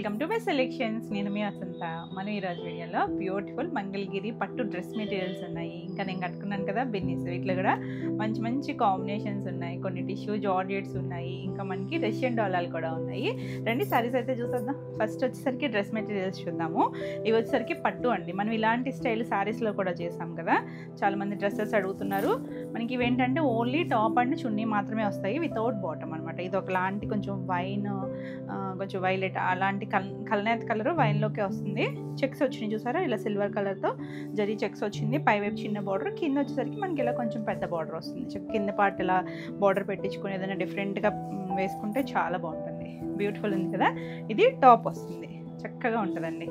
Welcome to my selections. నేను మీ వసంత. మనం ఈరోజు వీడియోలో బ్యూటిఫుల్ మంగళగిరి పట్టు డ్రెస్ మెటీరియల్స్ ఉన్నాయి. ఇంకా నేను కట్టుకున్నాను కదా బిన్నీస్, వీటిలో కూడా మంచి మంచి కాంబినేషన్స్ ఉన్నాయి. కొన్ని టిష్యూ జార్జెట్స్ ఉన్నాయి, ఇంకా మనకి రష్యన్ డాలర్లు కూడా ఉన్నాయి. రెండు సారీస్ అయితే చూసేద్దాం. ఫస్ట్ వచ్చేసరికి డ్రెస్ మెటీరియల్స్ చూద్దాము. ఇవి వచ్చేసరికి పట్టు అండి. మనం ఇలాంటి స్టైల్ సారీస్లో కూడా చేసాం కదా, చాలామంది డ్రెస్సెస్ అడుగుతున్నారు. మనకి ఇవేంటంటే ఓన్లీ టాప్ అండ్ చున్నీ మాత్రమే వస్తాయి, వితౌట్ బాటమ్ అనమాట. ఇది ఒకలాంటి కొంచెం వైన్, కొంచెం వైలెట్ అలాంటి కల్నేత్ కలర్ వైన్లోకే వస్తుంది. చెక్స్ వచ్చినాయి చూసారా, ఇలా సిల్వర్ కలర్తో జరీ చెక్స్ వచ్చింది. పైవైపు చిన్న బార్డర్, కింద వచ్చేసరికి మనకి ఇలా కొంచెం పెద్ద బార్డర్ వస్తుంది. కింద పార్ట్ ఇలా బార్డర్ పెట్టించుకుని ఏదైనా డిఫరెంట్గా వేసుకుంటే చాలా బాగుంటుంది. బ్యూటిఫుల్ ఉంది కదా. ఇది టాప్ వస్తుంది, చక్కగా ఉంటుందండి.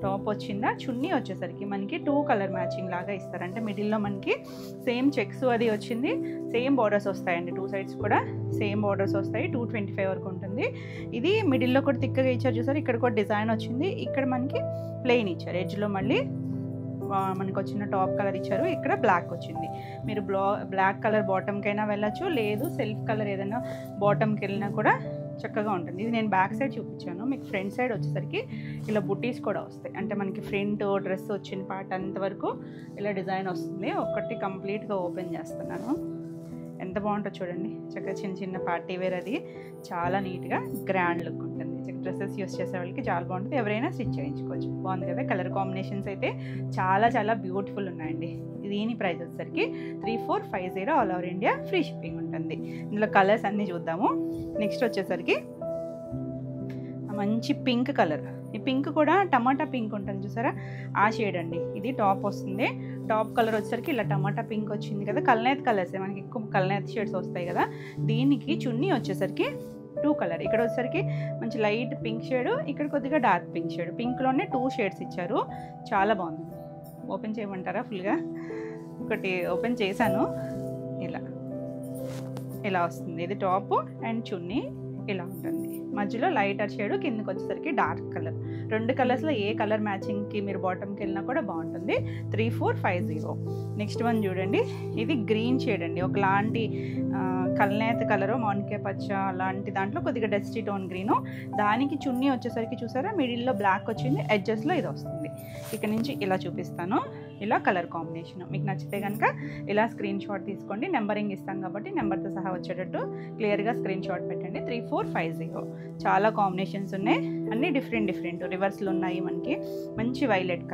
టాప్ వచ్చిందా. చున్నీ వచ్చేసరికి మనకి 2 కలర్ మ్యాచింగ్ లాగా ఇస్తారు. అంటే మిడిల్లో మనకి సేమ్ చెక్స్ అది వచ్చింది, సేమ్ బార్డర్స్ వస్తాయండి. 2 సైడ్స్ కూడా సేమ్ బార్డర్స్ వస్తాయి. 225 వరకు ఉంటుంది. ఇది మిడిల్లో కూడా తిక్కగా ఇచ్చారు చూసారు. ఇక్కడ కూడా డిజైన్ వచ్చింది, ఇక్కడ మనకి ప్లెయిన్ ఇచ్చారు. ఎడ్జ్లో మళ్ళీ మనకు వచ్చిన టాప్ కలర్ ఇచ్చారు, ఇక్కడ బ్లాక్ వచ్చింది. మీరు బ్లాక్ కలర్ బాటమ్కైనా వెళ్ళచ్చు, లేదు సెల్ఫ్ కలర్ ఏదైనా బాటమ్కి వెళ్ళినా కూడా చక్కగా ఉంటుంది. ఇది నేను బ్యాక్ సైడ్ చూపించాను. మీకు ఫ్రంట్ సైడ్ వచ్చేసరికి ఇలా బుటీస్ కూడా వస్తాయి. అంటే మనకి ఫ్రంట్ డ్రెస్ వచ్చిన పార్ట్ అంతవరకు ఇలా డిజైన్ వస్తుంది. ఒకటి కంప్లీట్గా ఓపెన్ చేస్తున్నాను. ఎంత బాగుంటుందో చూడండి. చక్కగా చిన్న చిన్న పార్టీ వేర్, అది చాలా నీట్గా గ్రాండ్ లుక్ ఉంటుంది. డ్రెస్సెస్ యూస్ చేసే వాళ్ళకి చాలా బాగుంటుంది. ఎవరైనా స్టిచ్ చేయించుకోవచ్చు. బాగుంది కదా. కలర్ కాంబినేషన్స్ అయితే చాలా చాలా బ్యూటిఫుల్ ఉన్నాయండి. దీని ప్రైస్ వచ్చేసరికి 3450 all over India, free shipping ఉంటుంది. ఇందులో కలర్స్ అన్నీ చూద్దాము. నెక్స్ట్ వచ్చేసరికి మంచి పింక్ కలర్. ఈ పింక్ కూడా టమాటా పింక్ ఉంటుంది చూసారా, ఆ షేడ్ అండి. ఇది టాప్ వస్తుంది. టాప్ కలర్ వచ్చేసరికి ఇలా టమాటా పింక్ వచ్చింది కదా. కల్నేత్ కలర్సే మనకి ఎక్కువ, కల్నేత్ షేడ్స్ వస్తాయి కదా. దీనికి చున్నీ వచ్చేసరికి 2 కలర్. ఇక్కడ వచ్చేసరికి మంచి లైట్ పింక్ షేడ్, ఇక్కడ కొద్దిగా డార్క్ పింక్ షేడ్. పింక్లోనే 2 షేడ్స్ ఇచ్చారు. చాలా బాగుంది. ఓపెన్ చేయమంటారా ఫుల్గా? ఒకటి ఓపెన్ చేశాను. ఇలా వస్తుంది. ఇది టాప్ అండ్ చున్నీ ఇలా ఉంటుంది. మధ్యలో లైటర్ షేడ్, కిందకి వచ్చేసరికి డార్క్ కలర్. 2 కలర్స్లో ఏ కలర్ మ్యాచింగ్కి మీరు బాటమ్కి వెళ్ళినా కూడా బాగుంటుంది. 3450. నెక్స్ట్ వన్ చూడండి. ఇది గ్రీన్ షేడ్ అండి. ఒకలాంటి కల్నేత్ కలరు, మామిడికాయ పచ్చ అలాంటి దాంట్లో కొద్దిగా డస్టీ టోన్ గ్రీను. దానికి చున్నీ వచ్చేసరికి చూసారా, మిడిల్లో బ్లాక్ వచ్చింది, ఎడ్జెస్లో ఇది వస్తుంది. ఇక్కడ నుంచి ఇలా చూపిస్తాను. ఇలా కలర్ కాంబినేషన్ మీకు నచ్చితే కనుక ఇలా స్క్రీన్ షాట్ తీసుకోండి. నెంబరింగ్ ఇస్తాం కాబట్టి నెంబర్తో సహా వచ్చేటట్టు క్లియర్గా స్క్రీన్ షాట్ పెట్టండి. 3450. చాలా కాంబినేషన్స్ ఉన్నాయి, అన్నీ డిఫరెంట్ రివర్స్లు ఉన్నాయి. మనకి మంచి వైలెట్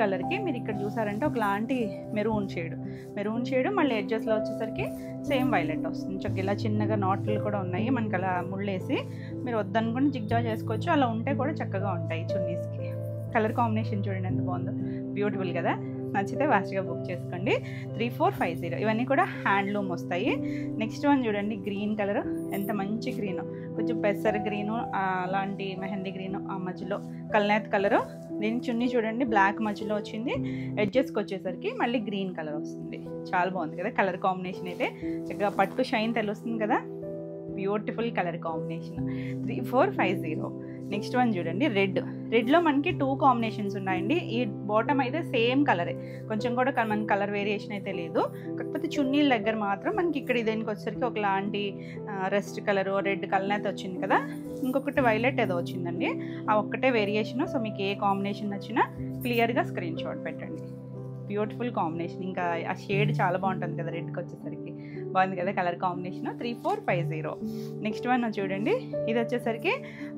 కలర్కి మీరు ఇక్కడ చూసారంటే ఒకలాంటి మెరూన్ షేడ్ మళ్ళీ ఎడ్జెస్లో వచ్చేసరికి సేమ్ వైలెట్ వస్తుంది. ఇలా చిన్నగా నాట్లు కూడా ఉన్నాయి. మనకి అలా ముళ్ళేసి మీరు వద్దనుకుని జిగ్జా చేసుకోవచ్చు. అలా ఉంటే కూడా చక్కగా ఉంటాయి చున్నీస్కి. కలర్ కాంబినేషన్ చూడండి ఎంత బాగుందో. బ్యూటిఫుల్ కదా. నచ్చితే ఫాస్ట్గా బుక్ చేసుకోండి. 3450. ఇవన్నీ కూడా హ్యాండ్లూమ్ వస్తాయి. నెక్స్ట్ వన్ చూడండి. గ్రీన్ కలర్, ఎంత మంచి గ్రీన్, కొంచెం పెసర్ గ్రీను అలాంటి మెహందీ గ్రీను, ఆ మధ్యలో కల్నేత్ కలరు. దీని చున్నీ చూడండి, బ్లాక్ మధ్యలో వచ్చింది. ఎడ్జెస్కి వచ్చేసరికి మళ్ళీ గ్రీన్ కలర్ వస్తుంది. చాలా బాగుంది కదా. కలర్ కాంబినేషన్ అయితే చక్కగా పట్టు షైన్ తెలుస్తుంది కదా. Beautiful colour combination. 3450. Next one చూడండి. రెడ్లో మనకి 2 కాంబినేషన్స్ ఉన్నాయండి. ఈ బాటమ్ అయితే సేమ్ కలరే, కొంచెం కూడా మనకి కలర్ వేరియేషన్ అయితే లేదు. కాకపోతే చున్నీల దగ్గర మాత్రం మనకి ఇక్కడ దీనికి వచ్చేసరికి ఒకలాంటి రెస్ట్ కలరు, రెడ్ కలర్ వచ్చింది కదా. ఇంకొకటి వైలెట్ ఏదో వచ్చిందండి. ఆ ఒక్కటే వేరియేషన్. సో మీకు ఏ కాంబినేషన్ నచ్చినా క్లియర్గా స్క్రీన్ షాట్ పెట్టండి. Beautiful combination. ఇంకా ఆ షేడ్ చాలా బాగుంటుంది కదా రెడ్కి వచ్చేసరికి. బాగుంది కదా కలర్ కాంబినేషన్. 3450. నెక్స్ట్ వన్ చూడండి. ఇది వచ్చేసరికి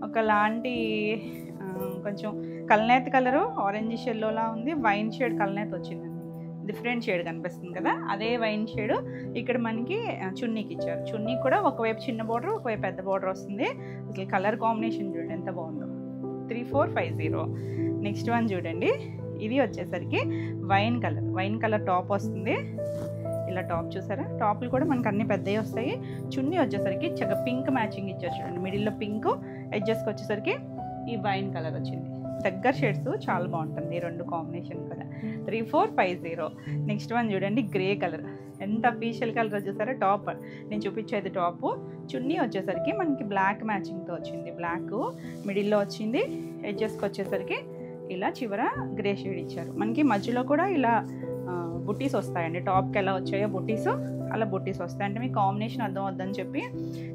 ఒకలాంటి కొంచెం కల్నేత్ కలరు, ఆరెంజ్ షెల్లోలా ఉంది. వైన్ షేడ్ కల్నేత్ వచ్చిందండి. డిఫరెంట్ షేడ్ కనిపిస్తుంది కదా. అదే వైన్ షేడ్ ఇక్కడ మనకి చున్నీకి ఇచ్చారు. చున్నీ కూడా ఒకవైపు చిన్న బార్డర్, ఒకవైపు పెద్ద బార్డర్ వస్తుంది. అసలు కలర్ కాంబినేషన్ చూడండి ఎంత బాగుందో. 3450. నెక్స్ట్ వన్ చూడండి. ఇది వచ్చేసరికి వైన్ కలర్ టాప్ వస్తుంది. ఇలా టాప్ చూసారా, టాప్లు కూడా మనకు అన్ని పెద్దవి వస్తాయి. చున్నీ వచ్చేసరికి చక్కగా పింక్ మ్యాచింగ్ ఇచ్చారు చూడండి. మిడిల్లో పింక్, ఎడ్జెస్కి వచ్చేసరికి ఈ వైన్ కలర్ వచ్చింది. దగ్గర షేడ్స్ చాలా బాగుంటుంది ఈ 2 కాంబినేషన్ కూడా. 3450. నెక్స్ట్ వన్ చూడండి. గ్రే కలర్, ఎంత అఫీషియల్ కలర్ చూసారా. టాప్ నేను చూపించేది టాపు. చున్నీ వచ్చేసరికి మనకి బ్లాక్ మ్యాచింగ్తో వచ్చింది. బ్లాక్ మిడిల్లో వచ్చింది, ఎడ్జెస్కి వచ్చేసరికి ఇలా చివర గ్రే షేడ్ ఇచ్చారు. మనకి మధ్యలో కూడా ఇలా బుట్టీస్ వస్తాయండి. టాప్కి ఎలా వచ్చాయో బుట్టీస్, అలా బుట్టీస్ వస్తాయి. అంటే మీకు కాంబినేషన్ అర్థం అవుద్దని చెప్పి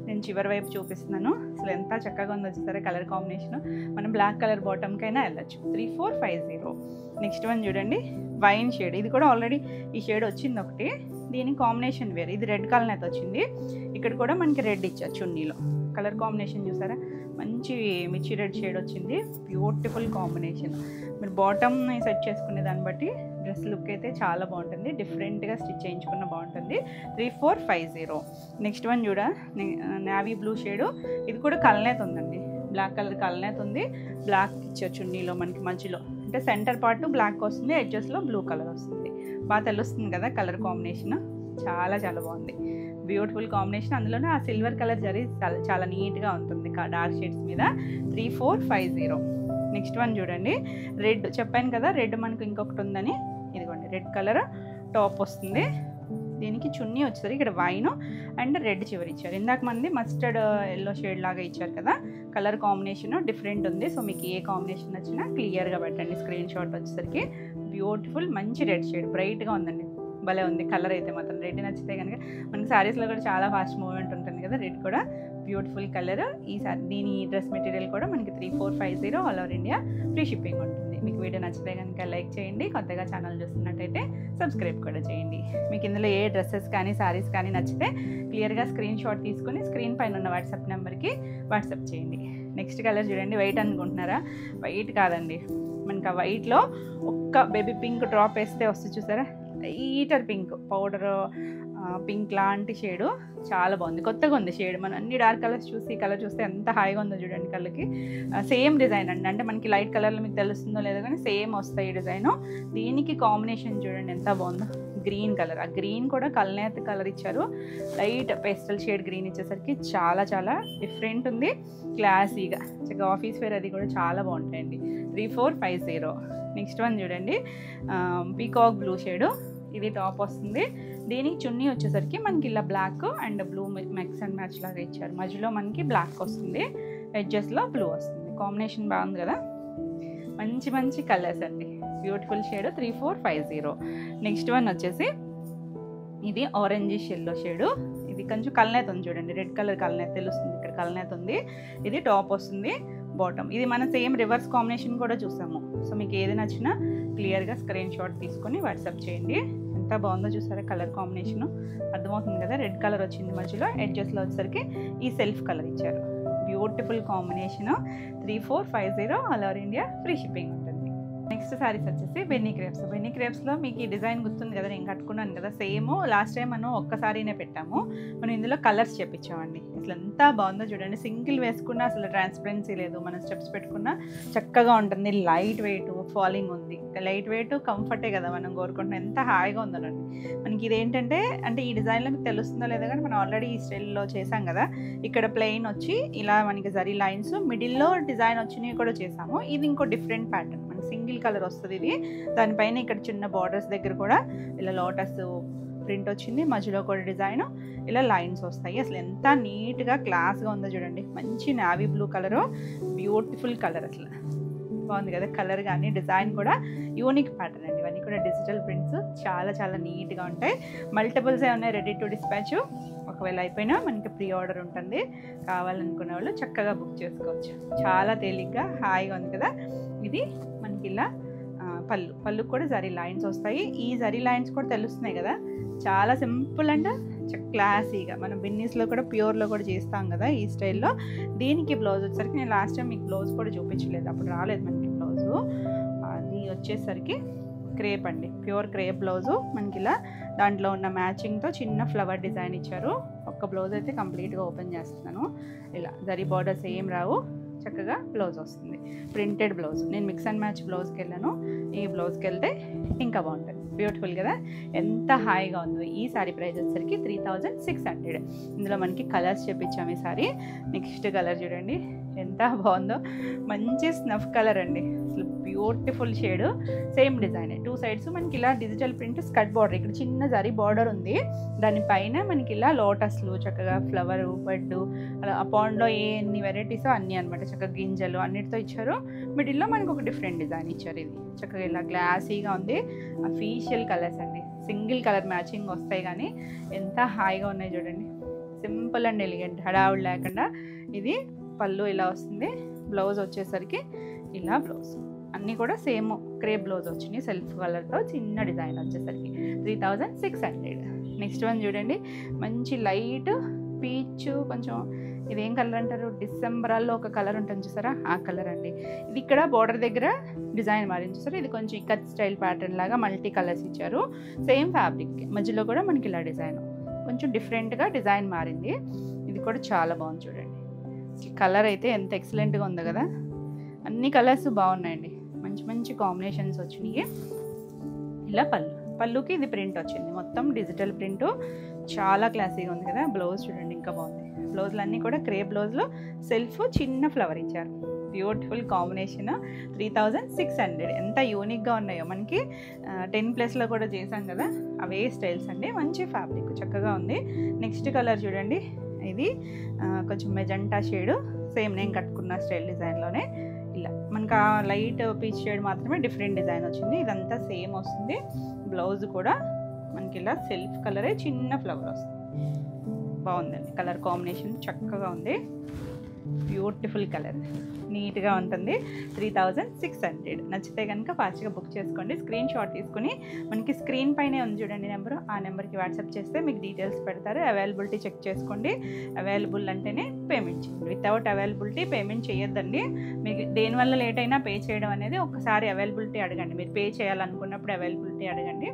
నేను చివరి వైపు చూపిస్తున్నాను. అసలు ఎంత చక్కగా ఉందో చూస్తారా కలర్ కాంబినేషన్. మనం బ్లాక్ కలర్ బాటమ్కైనా వెళ్ళచ్చు. 3450. నెక్స్ట్ వన్ చూడండి, వైన్ షేడ్. ఇది కూడా ఆల్రెడీ ఈ షేడ్ వచ్చింది ఒకటి, దీని కాంబినేషన్ వేరు. ఇది రెడ్ కలర్ అయితే వచ్చింది, ఇక్కడ కూడా మనకి రెడ్ ఇచ్చారు చున్నీలో. కలర్ కాంబినేషన్ చూసారా, మంచి మిర్చి రెడ్ షేడ్ వచ్చింది. Beautiful combination. మీరు బాటమ్ని సెట్ చేసుకునే దాన్ని బట్టి డ్రెస్ లుక్ అయితే చాలా బాగుంటుంది. డిఫరెంట్గా స్టిచ్ చేయించుకున్న బాగుంటుంది. 3450. నెక్స్ట్ వన్ చూడ, నావీ బ్లూ షేడు. ఇది కూడా కల్నేత్ ఉందండి, బ్లాక్ కలర్ కల్నేత్ ఉంది. బ్లాక్ ఇచ్చారు చున్నీలో మనకి మధ్యలో, అంటే సెంటర్ పార్ట్ బ్లాక్ వస్తుంది, ఎడ్జెస్లో బ్లూ కలర్ వస్తుంది. బాగా తెలుస్తుంది కదా కలర్ కాంబినేషన్. చాలా చాలా బాగుంది, బ్యూటిఫుల్ కాంబినేషన్. అందులోనే ఆ సిల్వర్ కలర్ జరీ చాలా నీట్గా ఉంటుంది డార్క్ షేడ్స్ మీద. 3450. నెక్స్ట్ వన్ చూడండి, రెడ్. చెప్పాను కదా రెడ్ మనకు ఇంకొకటి ఉందని. ఇదిగోండి రెడ్ కలర్ టాప్ వస్తుంది, దీనికి చున్నీ వచ్చేసరికి ఇక్కడ వైన్ అండ్ రెడ్ చివరి ఇచ్చారు. ఇందాక మంది మస్టర్డ్ ఎల్లో షేడ్ లాగా ఇచ్చారు కదా, కలర్ కాంబినేషన్ డిఫరెంట్ ఉంది. సో మీకు ఏ కాంబినేషన్ నచ్చినా క్లియర్గా పెట్టండి. స్క్రీన్ షాట్ వచ్చేసరికి బ్యూటిఫుల్ మంచి రెడ్ షేడ్, బ్రైట్గా ఉందండి, భలే ఉంది కలర్ అయితే మాత్రం. రెడ్ నచ్చితే కనుక మనకి శారీస్లో కూడా చాలా ఫాస్ట్ మూవ్మెంట్ ఉంటుంది కదా, రెడ్ కూడా బ్యూటిఫుల్ కలర్. దీని డ్రెస్ మెటీరియల్ కూడా మనకి 3450 all over India free shipping ఉంటుంది. మీకు వీడియో నచ్చితే కనుక లైక్ చేయండి, కొత్తగా ఛానల్ చూస్తున్నట్టయితే సబ్స్క్రైబ్ కూడా చేయండి. మీకు ఇందులో ఏ డ్రెస్సెస్ కానీ శారీస్ కానీ నచ్చితే క్లియర్గా స్క్రీన్ షాట్ తీసుకొని స్క్రీన్ పైన ఉన్న వాట్సాప్ నెంబర్కి వాట్సాప్ చేయండి. నెక్స్ట్ కలర్ చూడండి, వైట్ అనుకుంటున్నారా? వైట్ కాదండి, మనకి ఆ వైట్లో ఒక్క బేబీ పింక్ డ్రాప్ వేస్తే వస్తుంది చూసారా, లైటర్ పింక్, పౌడర్ పింక్ లాంటి షేడు. చాలా బాగుంది, కొత్తగా ఉంది షేడ్. మనం అన్ని డార్క్ కలర్స్ చూసి కలర్ చూస్తే ఎంత హాయిగా ఉందో చూడండి కళ్ళకి. సేమ్ డిజైన్ అండి, అంటే మనకి లైట్ కలర్లో మీకు తెలుస్తుందో లేదో కానీ సేమ్ వస్తాయి ఈ డిజైను. దీనికి కాంబినేషన్ చూడండి ఎంత బాగుందో, గ్రీన్ కలర్. ఆ గ్రీన్ కూడా కల్నేత్ కలర్ ఇచ్చారు, లైట్ పేస్టల్ షేడ్ గ్రీన్ ఇచ్చేసరికి చాలా చాలా డిఫరెంట్ ఉంది, క్లాసీగా. చక్కగా ఆఫీస్ వేర్ అది కూడా చాలా బాగుంటాయండి. 3450. నెక్స్ట్ వన్ చూడండి, పీకాక్ బ్లూ షేడు. ఇది టాప్ వస్తుంది, దీనికి చున్నీ వచ్చేసరికి మనకి ఇలా black and blue mix and match లాగా ఇచ్చారు. మధ్యలో మనకి బ్లాక్ వస్తుంది, ఎడ్జెస్లో బ్లూ వస్తుంది. కాంబినేషన్ బాగుంది కదా, మంచి మంచి కలర్స్ అండి, బ్యూటిఫుల్ షేడ్. 3450. నెక్స్ట్ వన్ వచ్చేసి ఇది ఆరెంజిష్ ఎల్లో షేడు. ఇది కొంచెం కల్నేత్ ఉంది చూడండి, రెడ్ కలర్ కల్నేత్ తెలుస్తుంది, ఇక్కడ కల్నేత్ ఉంది. ఇది టాప్ వస్తుంది, బాటమ్. ఇది మనం సేమ్ రివర్స్ కాంబినేషన్ కూడా చూసాము. సో మీకు ఏది నచ్చినా క్లియర్గా స్క్రీన్ షాట్ తీసుకొని వాట్సాప్ చేయండి. ఎంత బాగుందో చూసారా కలర్ కాంబినేషను, అర్థమవుతుంది కదా. రెడ్ కలర్ వచ్చింది మధ్యలో, ఎడ్జెస్లో వచ్చేసరికి ఈ సెల్ఫ్ కలర్ ఇచ్చారు. Beautiful combination. 3450 all over India free shipping ఉంటుంది. నెక్స్ట్ సారీస్ వచ్చేసి బెన్నీ క్రేప్స్. బెన్నీ క్రేప్స్లో మీకు ఈ డిజైన్ గుర్తుంది కదా, నేను కట్టుకున్నాను కదా సేమ్. లాస్ట్ టైం మనం ఒక్క సారీనే పెట్టాము, మనం ఇందులో కలర్స్ చెప్పించామండి. అసలు ఎంత బాగుందో చూడండి, సింగిల్ వేసుకున్నా అసలు ట్రాన్స్పరెన్సీ లేదు, మనం స్టెప్స్ పెట్టుకున్నా చక్కగా ఉంటుంది. లైట్ వెయిట్, ఫాలింగ్ ఉంది, లైట్ వెయిట్ కంఫర్టే కదా మనం కోరుకుంటున్నాం. ఎంత హాయిగా ఉందోనండి. మనకి ఇదేంటంటే, అంటే ఈ డిజైన్లో మీకు తెలుస్తుందో లేదో కానీ మనం ఆల్రెడీ ఈ స్టైల్లో చేసాం కదా. ఇక్కడ ప్లెయిన్ వచ్చి ఇలా మనకి జరీ లైన్స్, మిడిల్లో డిజైన్ వచ్చినవి కూడా చేసాము. ఇది ఇంకో డిఫరెంట్ ప్యాటర్న్, మనకి సింగిల్ కలర్ వస్తుంది ఇది. దానిపైన ఇక్కడ చిన్న బార్డర్స్ దగ్గర కూడా ఇలా లోటస్ ప్రింట్ వచ్చింది, మధ్యలో కూడా డిజైన్, ఇలా లైన్స్ వస్తాయి. అసలు ఎంత నీట్గా క్లాస్గా ఉందో చూడండి. మంచి navy blue colour, beautiful colour, అసలు బాగుంది కదా కలర్. కానీ డిజైన్ కూడా యూనిక్ ప్యాటర్న్ అండి. ఇవన్నీ కూడా డిజిటల్ ప్రింట్స్, చాలా చాలా నీట్గా ఉంటాయి. మల్టిపుల్స్ ఉన్నాయి, రెడీ టు డిస్పాచ్. ఒకవేళ అయిపోయినా మనకి ప్రీ ఆర్డర్ ఉంటుంది, కావాలనుకునే వాళ్ళు చక్కగా బుక్ చేసుకోవచ్చు. చాలా తేలిగ్గా హాయిగా ఉంది కదా. ఇది మనకి ఇలా పళ్ళు కూడా జరీ లైన్స్ వస్తాయి. ఈ జరీ లైన్స్ కూడా తెలుస్తున్నాయి కదా, చాలా సింపుల్ అండ్ క్లాసీగా. మనం బిన్నీస్లో కూడా ప్యూర్లో కూడా చేస్తాం కదా ఈ స్టైల్లో. దీనికి బ్లౌజ్ వచ్చేసరికి నేను లాస్ట్ టైం మీకు బ్లౌజ్ కూడా చూపించలేదు, అప్పుడు రాలేదు మనకి బ్లౌజు. అది వచ్చేసరికి క్రేప్ అండి, ప్యూర్ క్రేప్ బ్లౌజు. మనకి ఇలా దాంట్లో ఉన్న మ్యాచింగ్తో చిన్న ఫ్లవర్ డిజైన్ ఇచ్చారు. ఒక్క బ్లౌజ్ అయితే కంప్లీట్గా ఓపెన్ చేస్తున్నాను. ఇలా జరీ బార్డర్స్ ఏం రావు, చక్కగా బ్లౌజ్ వస్తుంది, ప్రింటెడ్ బ్లౌజ్. నేను మిక్స్ అండ్ మ్యాచ్ బ్లౌజ్కి వెళ్ళాను, ఈ బ్లౌజ్కి వెళ్తే ఇంకా బాగుంటుంది. బ్యూటిఫుల్ కదా, ఎంత హాయిగా ఉందో. ఈ సారీ ప్రైస్ వచ్చేసరికి 3600. ఇందులో మనకి కలర్స్ చెప్పించాము ఈ సారీ. నెక్స్ట్ కలర్ చూడండి, ఎంత బాగుందో, మంచి స్నఫ్ కలర్ అండి, అసలు beautiful shade. Same design 2 sides మనకి ఇలా డిజిటల్ ప్రింట్ స్కర్ట్ బార్డర్, ఇక్కడ చిన్న జరీ బార్డర్ ఉంది, దానిపైన మనకి ఇలా లోటస్లు చక్కగా ఫ్లవర్ బర్డ్ అలా పాండ్లో ఎన్ని వెరైటీస్ అన్నీ అనమాట, చక్కగా గింజలు అన్నిటితో ఇచ్చారు. మిడిల్లో మనకు ఒక డిఫరెంట్ డిజైన్ ఇచ్చారు, ఇది చక్కగా ఇలా గ్లాసీగా ఉంది. అఫీషియల్ కలర్స్ అండి, సింగిల్ కలర్ మ్యాచింగ్ వస్తాయి కానీ ఎంత హాయిగా ఉన్నాయి చూడండి, సింపుల్ అండ్ ఎలిగెంట్, హడావుడు లేకుండా. ఇది పళ్ళు ఇలా వస్తుంది, బ్లౌజ్ వచ్చేసరికి ఇలా బ్లౌజ్ అన్నీ కూడా సేమ్ క్రేప్ బ్లౌజ్ వచ్చినాయి, సెల్ఫ్ కలర్తో చిన్న డిజైన్ వచ్చేసరికి 3600. నెక్స్ట్ వన్ చూడండి, మంచి లైట్ పీచ్, కొంచెం ఇదేం కలర్ అంటారు, డిసెంబరాల్లో ఒక కలర్ ఉంటుంది చూసారా, ఆ కలర్ అండి. ఇది ఇక్కడ బోర్డర్ దగ్గర డిజైన్ మారింది చూసారా, ఇది కొంచెం ఇక్కత్ స్టైల్ ప్యాటర్న్ లాగా మల్టీ కలర్స్ ఇచ్చారు. సేమ్ ఫ్యాబ్రిక్ మధ్యలో కూడా మనకి ఇలా డిజైన్ కొంచెం డిఫరెంట్గా డిజైన్ మారింది. ఇది కూడా చాలా బాగుంది చూడండి, కలర్ అయితే ఎంత ఎక్సలెంట్గా ఉందో కదా, అన్ని కలర్స్ బాగున్నాయండి, మంచి మంచి కాంబినేషన్స్ వచ్చినాయి. ఇలా పళ్ళుకి ఇది ప్రింట్ వచ్చింది, మొత్తం డిజిటల్ ప్రింట్, చాలా క్లాసీగా ఉంది కదా. బ్లౌజ్ చూడండి ఇంకా బాగుంది, బ్లౌజ్లు అన్నీ కూడా క్రేప్ బ్లౌజ్లో సెల్ఫ్ చిన్న ఫ్లవర్ ఇచ్చారు, బ్యూటిఫుల్ కాంబినేషన్. 3600. ఎంత యూనిక్గా ఉన్నాయో, మనకి 10+ కూడా చేసాం కదా, అవే స్టైల్స్ అండి, మంచి ఫ్యాబ్రిక్ చక్కగా ఉంది. నెక్స్ట్ కలర్ చూడండి, ఇది కొంచెం మెజెంటా షేడు, సేమ్ నేను కట్టుకున్న స్టైల్ డిజైన్లోనే ఇలా మనకు ఆ లైట్ పీచ్ షేడ్ మాత్రమే డిఫరెంట్ డిజైన్ వచ్చింది, ఇదంతా సేమ్ వస్తుంది. బ్లౌజ్ కూడా మనకి ఇలా సెల్ఫ్ కలరే చిన్న ఫ్లవర్ వస్తుంది, బాగుందండి, కలర్ కాంబినేషన్ చక్కగా ఉంది, బ్యూటిఫుల్ కలర్, నీట్గా ఉంటుంది. 3600. నచ్చితే కనుక ఫాస్ట్గా బుక్ చేసుకోండి, స్క్రీన్ షాట్ తీసుకుని మనకి స్క్రీన్ పైనే ఉంది చూడండి నెంబరు, ఆ నెంబర్కి వాట్సాప్ చేస్తే మీకు డీటెయిల్స్ పెడతారు. అవైలబిలిటీ చెక్ చేసుకోండి, అవైలబుల్ అంటేనే పేమెంట్ చేయండి, వితౌట్ అవైలబిలిటీ పేమెంట్ చేయొద్దండి. మీకు దేనివల్ల లేట్ అయినా పే చేయడం అనేది ఒకసారి అవైలబిలిటీ అడగండి, మీరు పే చేయాలనుకున్నప్పుడు అవైలబిలిటీ అడగండి.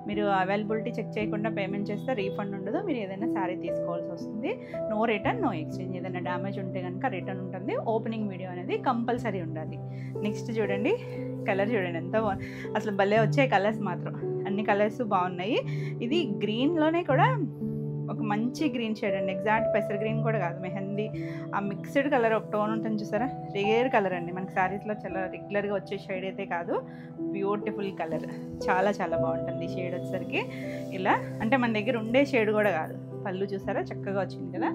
మీరు అవైలబిలిటీ చెక్ చేయకుండా పేమెంట్ చేస్తే రీఫండ్ ఉండదు, మీరు ఏదైనా శారీ తీసుకోవాల్సి వస్తుంది. నో రిటర్న్ నో ఎక్స్చేంజ్, ఏదైనా డ్యామేజ్ ఉంటే కనుక రిటర్న్ ఉంటుంది. ఓపెనింగ్ వీడియో అనేది కంపల్సరీ ఉండాలి. నెక్స్ట్ చూడండి, కలర్ చూడండి ఎంత అసలు భలే వచ్చాయి కలర్స్ మాత్రం, అన్ని కలర్స్ బాగున్నాయి. ఇది గ్రీన్లోనే కూడా ఒక మంచి గ్రీన్ షేడ్ అండి, ఎగ్జాక్ట్ పెసర్ గ్రీన్ కూడా కాదు, మెహందీ ఆ మిక్స్డ్ కలర్ ఒక టోన్ ఉంటుంది చూసారా, రేర్ కలర్ అండి, మనకి శారీస్లో చాలా రెగ్యులర్గా వచ్చే షేడ్ అయితే కాదు, బ్యూటిఫుల్ కలర్, చాలా చాలా బాగుంటుంది షేడ్ వచ్చేసరికి. ఇలా అంటే మన దగ్గర ఉండే షేడ్ కూడా కాదు. పళ్ళు చూసారా చక్కగా వచ్చింది కదా.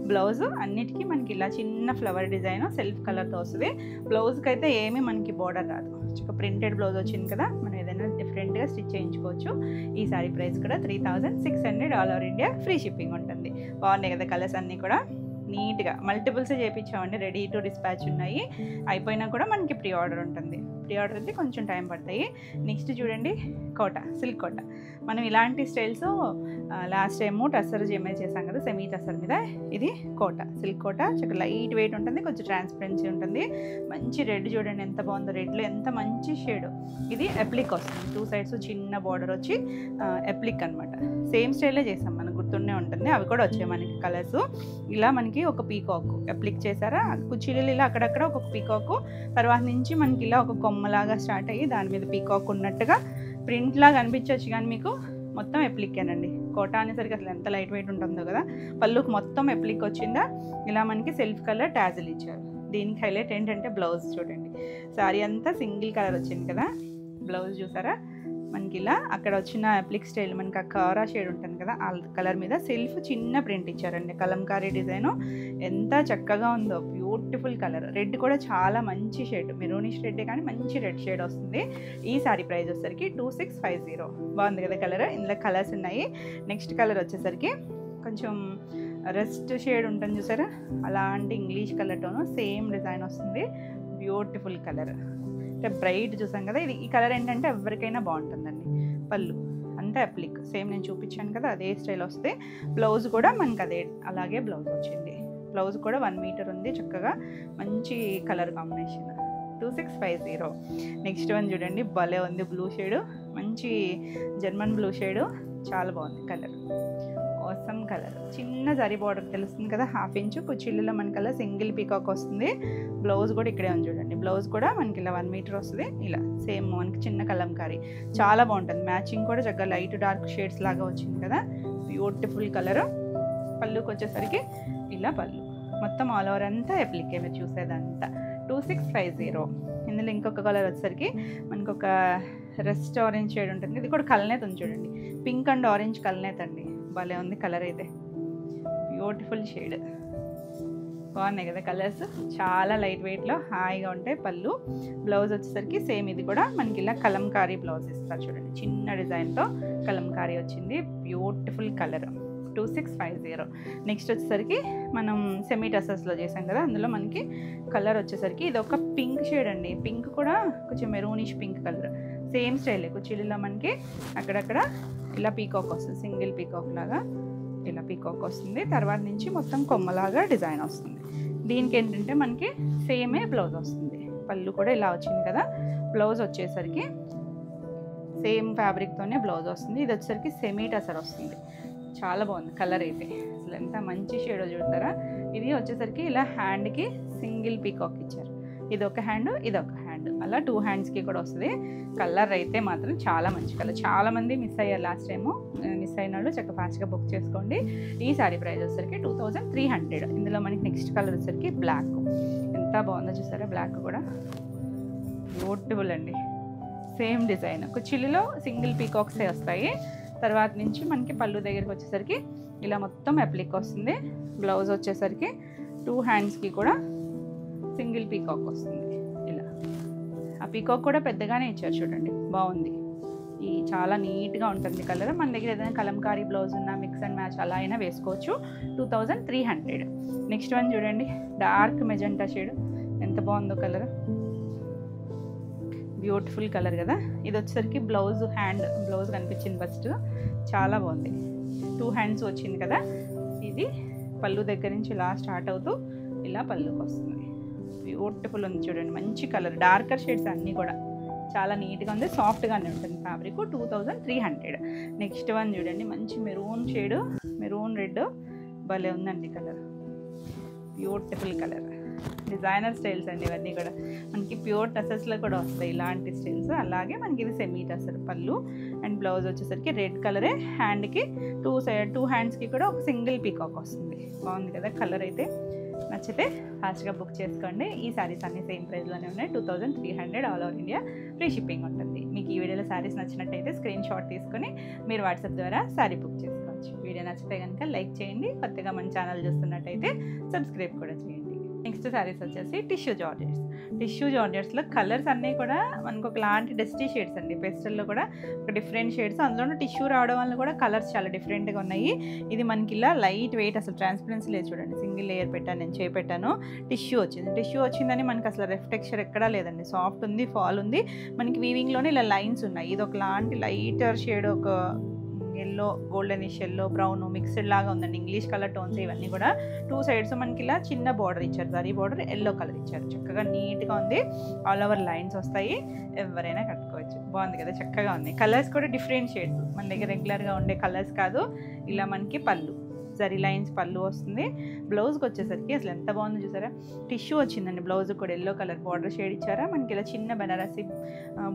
బ్లౌజ్ అన్నిటికీ మనకి ఇలా చిన్న ఫ్లవర్ డిజైన్ సెల్ఫ్ కలర్తో వస్తుంది. బ్లౌజ్కి అయితే ఏమీ మనకి బోర్డర్ రాదు, చక్కగా ప్రింటెడ్ బ్లౌజ్ వచ్చింది కదా, మనం ఏదైనా డిఫరెంట్గా స్టిచ్ చేయించుకోవచ్చు. ఈ సారీ ప్రైస్ కూడా 3600, all over India free shipping ఉంటుంది. బాగున్నాయి కదా కలర్స్ అన్నీ కూడా, నీట్గా మల్టిపుల్స్ చేయించామండి, రెడీ టు డిస్పాచ్ ఉన్నాయి. అయిపోయినా కూడా మనకి ప్రీ ఆర్డర్ ఉంటుంది, ప్రీ ఆర్డర్ అయితే కొంచెం టైం పడతాయి. నెక్స్ట్ చూడండి, కోట, సిల్క్ కోట. మనం ఇలాంటి styles last time tussar Zeme చేసాం కదా, సెమీ టస్సర్ మీద. ఇది కోట, సిల్క్ కోట, చక్కగా లైట్ వెయిట్ ఉంటుంది, కొంచెం ట్రాన్స్పరెన్సీ ఉంటుంది. మంచి రెడ్ చూడండి ఎంత బాగుందో, రెడ్లో ఎంత మంచి షేడ్. ఇది ఎప్లిక్ వస్తుంది, 2 సైడ్స్ చిన్న బార్డర్ వచ్చి ఎప్లిక్ అనమాట. సేమ్ స్టైల్లో చేసాం, మనకు గుర్తుండే ఉంటుంది. అవి కూడా వచ్చాయి మనకి కలర్స్. ఇలా మనకి ఒక పీకాక్ అప్లిక్ చేశారా, కుర్చీలు ఇలా అక్కడక్కడ ఒక పీకాక్, తర్వాత నుంచి మనకి ఇలా ఒక కొమ్మలాగా స్టార్ట్ అయ్యి దాని మీద పీకాక్ ఉన్నట్టుగా ప్రింట్ లాగా అనిపించవచ్చు, కానీ మీకు మొత్తం ఎప్లిక్కేనండి. కోట అనేసరికి అసలు ఎంత లైట్ వెయిట్ ఉంటుందో కదా. పళ్ళుకి మొత్తం ఎప్లిక్ వచ్చిందా, ఇలా మనకి సెల్ఫ్ కలర్ టాజిల్ ఇచ్చారు. దీనికి హైలైట్ ఏంటంటే బ్లౌజ్ చూడండి, సారీ అంతా సింగిల్ కలర్ వచ్చింది కదా. బ్లౌజ్ చూసారా మనకి ఇలా అక్కడ వచ్చిన అప్లిక్ స్టైల్, మనకి ఆ కారా షేడ్ ఉంటుంది కదా, ఆ కలర్ మీద సెల్ఫ్ చిన్న ప్రింట్ ఇచ్చారండి, కలంకారీ డిజైను. ఎంత చక్కగా ఉందో, బ్యూటిఫుల్ కలర్. రెడ్ కూడా చాలా మంచి షేడ్, మెరూనిష్ రెడ్ కానీ మంచి రెడ్ షేడ్ వస్తుంది. ఈ సారీ ప్రైస్ వచ్చేసరికి 2650. బాగుంది కదా కలర్. ఇందులో కలర్స్ ఉన్నాయి. నెక్స్ట్ కలర్ వచ్చేసరికి కొంచెం రెస్ట్ షేడ్ ఉంటుంది చూసారా, అలాంటి English colour tone, same design వస్తుంది. బ్యూటిఫుల్ కలర్, అంటే బ్రైట్ చూసాం కదా. ఇది ఈ కలర్ ఏంటంటే ఎవరికైనా బాగుంటుందండి. పళ్ళు అంతా అప్లిక్, సేమ్ నేను చూపించాను కదా అదే స్టైల్ వస్తే. బ్లౌజ్ కూడా మనకి అదే అలాగే బ్లౌజ్ వచ్చింది. బ్లౌజ్ కూడా 1 మీటర్ ఉంది, చక్కగా మంచి కలర్ కాంబినేషన్. 2650. నెక్స్ట్ వన్ చూడండి, భలే ఉంది, బ్లూ షేడు, మంచి జర్మన్ బ్లూ షేడు, చాలా బాగుంది కలర్, ఆసమ్ కలర్. చిన్న జరీ బార్డర్ తెలుస్తుంది కదా, 1/2 ఇంచు. కుచ్చిళ్ళలో మనకల్లా సింగిల్ పీకాక్ వస్తుంది. బ్లౌజ్ కూడా ఇక్కడే ఉంది చూడండి, బ్లౌజ్ కూడా మనకి ఇలా 1 మీటర్ వస్తుంది. ఇలా సేమ్ మనకి చిన్న కలంకారీ, చాలా బాగుంటుంది. మ్యాచింగ్ కూడా చక్కగా లైట్ డార్క్ షేడ్స్ లాగా వచ్చింది కదా, బ్యూటిఫుల్ కలర్. పళ్ళుకి వచ్చేసరికి ఇలా పళ్ళు మొత్తం ఆల్ ఓవర్ అంతా అప్లికే మీరు చూసేదంతా 2650. ఇందులో ఇంకొక కలర్ వచ్చేసరికి మనకు ఒక రెస్ట్ ఆరెంజ్ షేడ్ ఉంటుంది. ఇది కూడా కల్నేత్ ఉంది చూడండి, పింక్ అండ్ ఆరెంజ్ కల్నేత్ అండి. భలే ఉంది కలర్ అయితే, బ్యూటిఫుల్ షేడ్. బాగున్నాయి కదా కలర్స్, చాలా లైట్ వెయిట్లో హాయిగా ఉంటాయి. పళ్ళు బ్లౌజ్ వచ్చేసరికి సేమ్ ఇది కూడా మనకి ఇలా కలంకారీ బ్లౌజ్ ఇస్తారు చూడండి, చిన్న డిజైన్తో కలంకారీ వచ్చింది. Beautiful colour 2650. నెక్స్ట్ వచ్చేసరికి మనం సెమీ టసర్స్లో చేసాం కదా, అందులో మనకి కలర్ వచ్చేసరికి ఇది ఒక పింక్ షేడ్ అండి. పింక్ కూడా కొంచెం మెరూనిష్ పింక్ కలర్, సేమ్ స్టైలే. కుర్చీలలో మనకి అక్కడక్కడ ఇలా పీకాక్ వస్తుంది, సింగిల్ పీకాక్ లాగా ఇలా పీకాక్ వస్తుంది. తర్వాత నుంచి మొత్తం కొమ్మలాగా డిజైన్ వస్తుంది. దీనికి ఏంటంటే మనకి సేమే బ్లౌజ్ వస్తుంది. పళ్ళు కూడా ఇలా వచ్చింది కదా, బ్లౌజ్ వచ్చేసరికి సేమ్ ఫ్యాబ్రిక్తోనే బ్లౌజ్ వస్తుంది. ఇది వచ్చేసరికి సెమీ టసర్ వస్తుంది. చాలా బాగుంది కలర్ అయితే, అసలు ఎంత మంచి షేడో చూస్తారా. ఇది వచ్చేసరికి ఇలా హ్యాండ్కి సింగిల్ పీకాక్ ఇచ్చారు. ఇది ఒక హ్యాండ్, ఇది ఒక హ్యాండ్, అలా 2 హ్యాండ్స్కి కూడా వస్తుంది. కలర్ అయితే మాత్రం చాలా మంచి కలర్. చాలామంది మిస్ అయ్యారు లాస్ట్ టైము, మిస్ అయిన వాళ్ళు చక్కగా ఫాస్ట్గా బుక్ చేసుకోండి. ఈ శారీ ప్రైస్ వచ్చేసరికి 2300. ఇందులో మనకి నెక్స్ట్ కలర్ వచ్చేసరికి బ్లాక్. ఎంత బాగుందో చూసారా, బ్లాక్ కూడా బ్యూటిఫుల్ అండి. సేమ్ డిజైన్, కుచ్చిలిలో సింగిల్ పీకాక్సే వస్తాయి. తర్వాత నుంచి మనకి పళ్ళు దగ్గరికి వచ్చేసరికి ఇలా మొత్తం అప్లిక్ వస్తుంది. బ్లౌజ్ వచ్చేసరికి 2 హ్యాండ్స్కి కూడా సింగిల్ పీకాక్ వస్తుంది. ఇలా ఆ పీకాక్ కూడా పెద్దగానే ఇచ్చారు చూడండి, బాగుంది. ఈ చాలా నీట్గా ఉంటుంది కలర్. మన దగ్గర ఏదైనా కలంకారీ బ్లౌజ్ ఉన్న మిక్స్ అండ్ మ్యాచ్ అలా అయినా వేసుకోవచ్చు. 2300. నెక్స్ట్ వన్ చూడండి, డార్క్ మెజెంటా షేడ్, ఎంత బాగుందో కలర్, బ్యూటిఫుల్ కలర్ కదా. ఇది వచ్చేసరికి బ్లౌజ్ హ్యాండ్, బ్లౌజ్ కనిపించింది ఫస్ట్, చాలా బాగుంది. 2 హ్యాండ్స్ వచ్చింది కదా. ఇది పళ్ళు దగ్గర నుంచి ఇలా స్టార్ట్ అవుతూ ఇలా పళ్ళుకి వస్తుంది. బ్యూటిఫుల్ ఉంది చూడండి, మంచి కలర్. డార్కర్ షేడ్స్ అన్నీ కూడా చాలా నీట్గా ఉంది, సాఫ్ట్గానే ఉంటుంది ఫ్యాబ్రిక్. 2300. నెక్స్ట్ వన్ చూడండి, మంచి మెరూన్ షేడ్, మెరూన్ రెడ్, భలే ఉందండి colour, beautiful colour. Designer styles అండి ఇవన్నీ కూడా. మనకి ప్యూర్ టసర్స్లో కూడా వస్తాయి ఇలాంటి స్టైల్స్. అలాగే మనకి ఇది సెమీ టసర్ పళ్ళు అండ్ బ్లౌజ్ వచ్చేసరికి రెడ్ కలరే. హ్యాండ్కి 2 హ్యాండ్స్కి కూడా ఒక సింగిల్ పీకాక్ వస్తుంది. బాగుంది కదా కలర్ అయితే. నచ్చితే ఫాస్ట్గా బుక్ చేసుకోండి. ఈ శారీస్ అన్ని సేమ్ ప్రైస్లోనే ఉన్నాయి. 2300 all over India, free shipping ఉంటుంది. మీకు ఈ వీడియోలో శారీస్ నచ్చినట్టయితే స్క్రీన్ షాట్ తీసుకొని మీరు వాట్సాప్ ద్వారా శారీ బుక్ చేసుకోవచ్చు. వీడియో నచ్చితే కనుక లైక్ చేయండి. కొత్తగా మన ఛానల్ చూస్తున్నట్టయితే సబ్స్క్రైబ్ కూడా చేయండి. నెక్స్ట్ శారీస్ వచ్చేసి టిష్యూ జార్జెట్స్. టిష్యూ జార్జెట్స్లో కలర్స్ అన్నీ కూడా మనకు ఒకలాంటి డస్టీ షేడ్స్ అండి. పెస్టల్లో కూడా ఒక డిఫరెంట్ షేడ్స్, అందులో టిష్యూ రావడం వల్ల కూడా కలర్స్ చాలా డిఫరెంట్గా ఉన్నాయి. ఇది మనకి ఇలా లైట్ వెయిట్, అసలు ట్రాన్స్పరెన్సీ లేదు చూడండి. సింగిల్ లేయర్ పెట్టాను, నేను చేపెట్టాను. టిష్యూ వచ్చింది. టిష్యూ వచ్చిందని మనకి అసలు రఫ్ టెక్స్చర్ ఎక్కడా లేదండి, సాఫ్ట్ ఉంది, ఫాల్ ఉంది. మనకి వీవింగ్లోనే ఇలా లైన్స్ ఉన్నాయి. ఇది ఒకలాంటి లైటర్ షేడ్, ఒక yellow, goldenish yellow, brown mixed లాగా ఉందండి. ఇంగ్లీష్ కలర్ టోన్స్ ఇవన్నీ కూడా. 2 సైడ్స్ మనకి ఇలా చిన్న బార్డర్ ఇచ్చారు, జరీ బార్డర్, ఎల్లో కలర్ ఇచ్చారు. చక్కగా నీట్గా ఉంది. ఆల్ ఓవర్ లైన్స్ వస్తాయి, ఎవరైనా కట్టుకోవచ్చు. బాగుంది కదా, చక్కగా ఉంది. కలర్స్ కూడా డిఫరెంట్ షేడ్స్, మన దగ్గర రెగ్యులర్గా ఉండే కలర్స్ కాదు. ఇలా మనకి పళ్ళు జరీ లైన్స్ పళ్ళు వస్తుంది. బ్లౌజ్కి వచ్చేసరికి అసలు ఎంత బాగుందో చూసారా, టిష్యూ వచ్చిందండి. బ్లౌజ్ కూడా ఎల్లో కలర్ బార్డర్ షేడ్ ఇచ్చారా. మనకి ఇలా చిన్న బనారసి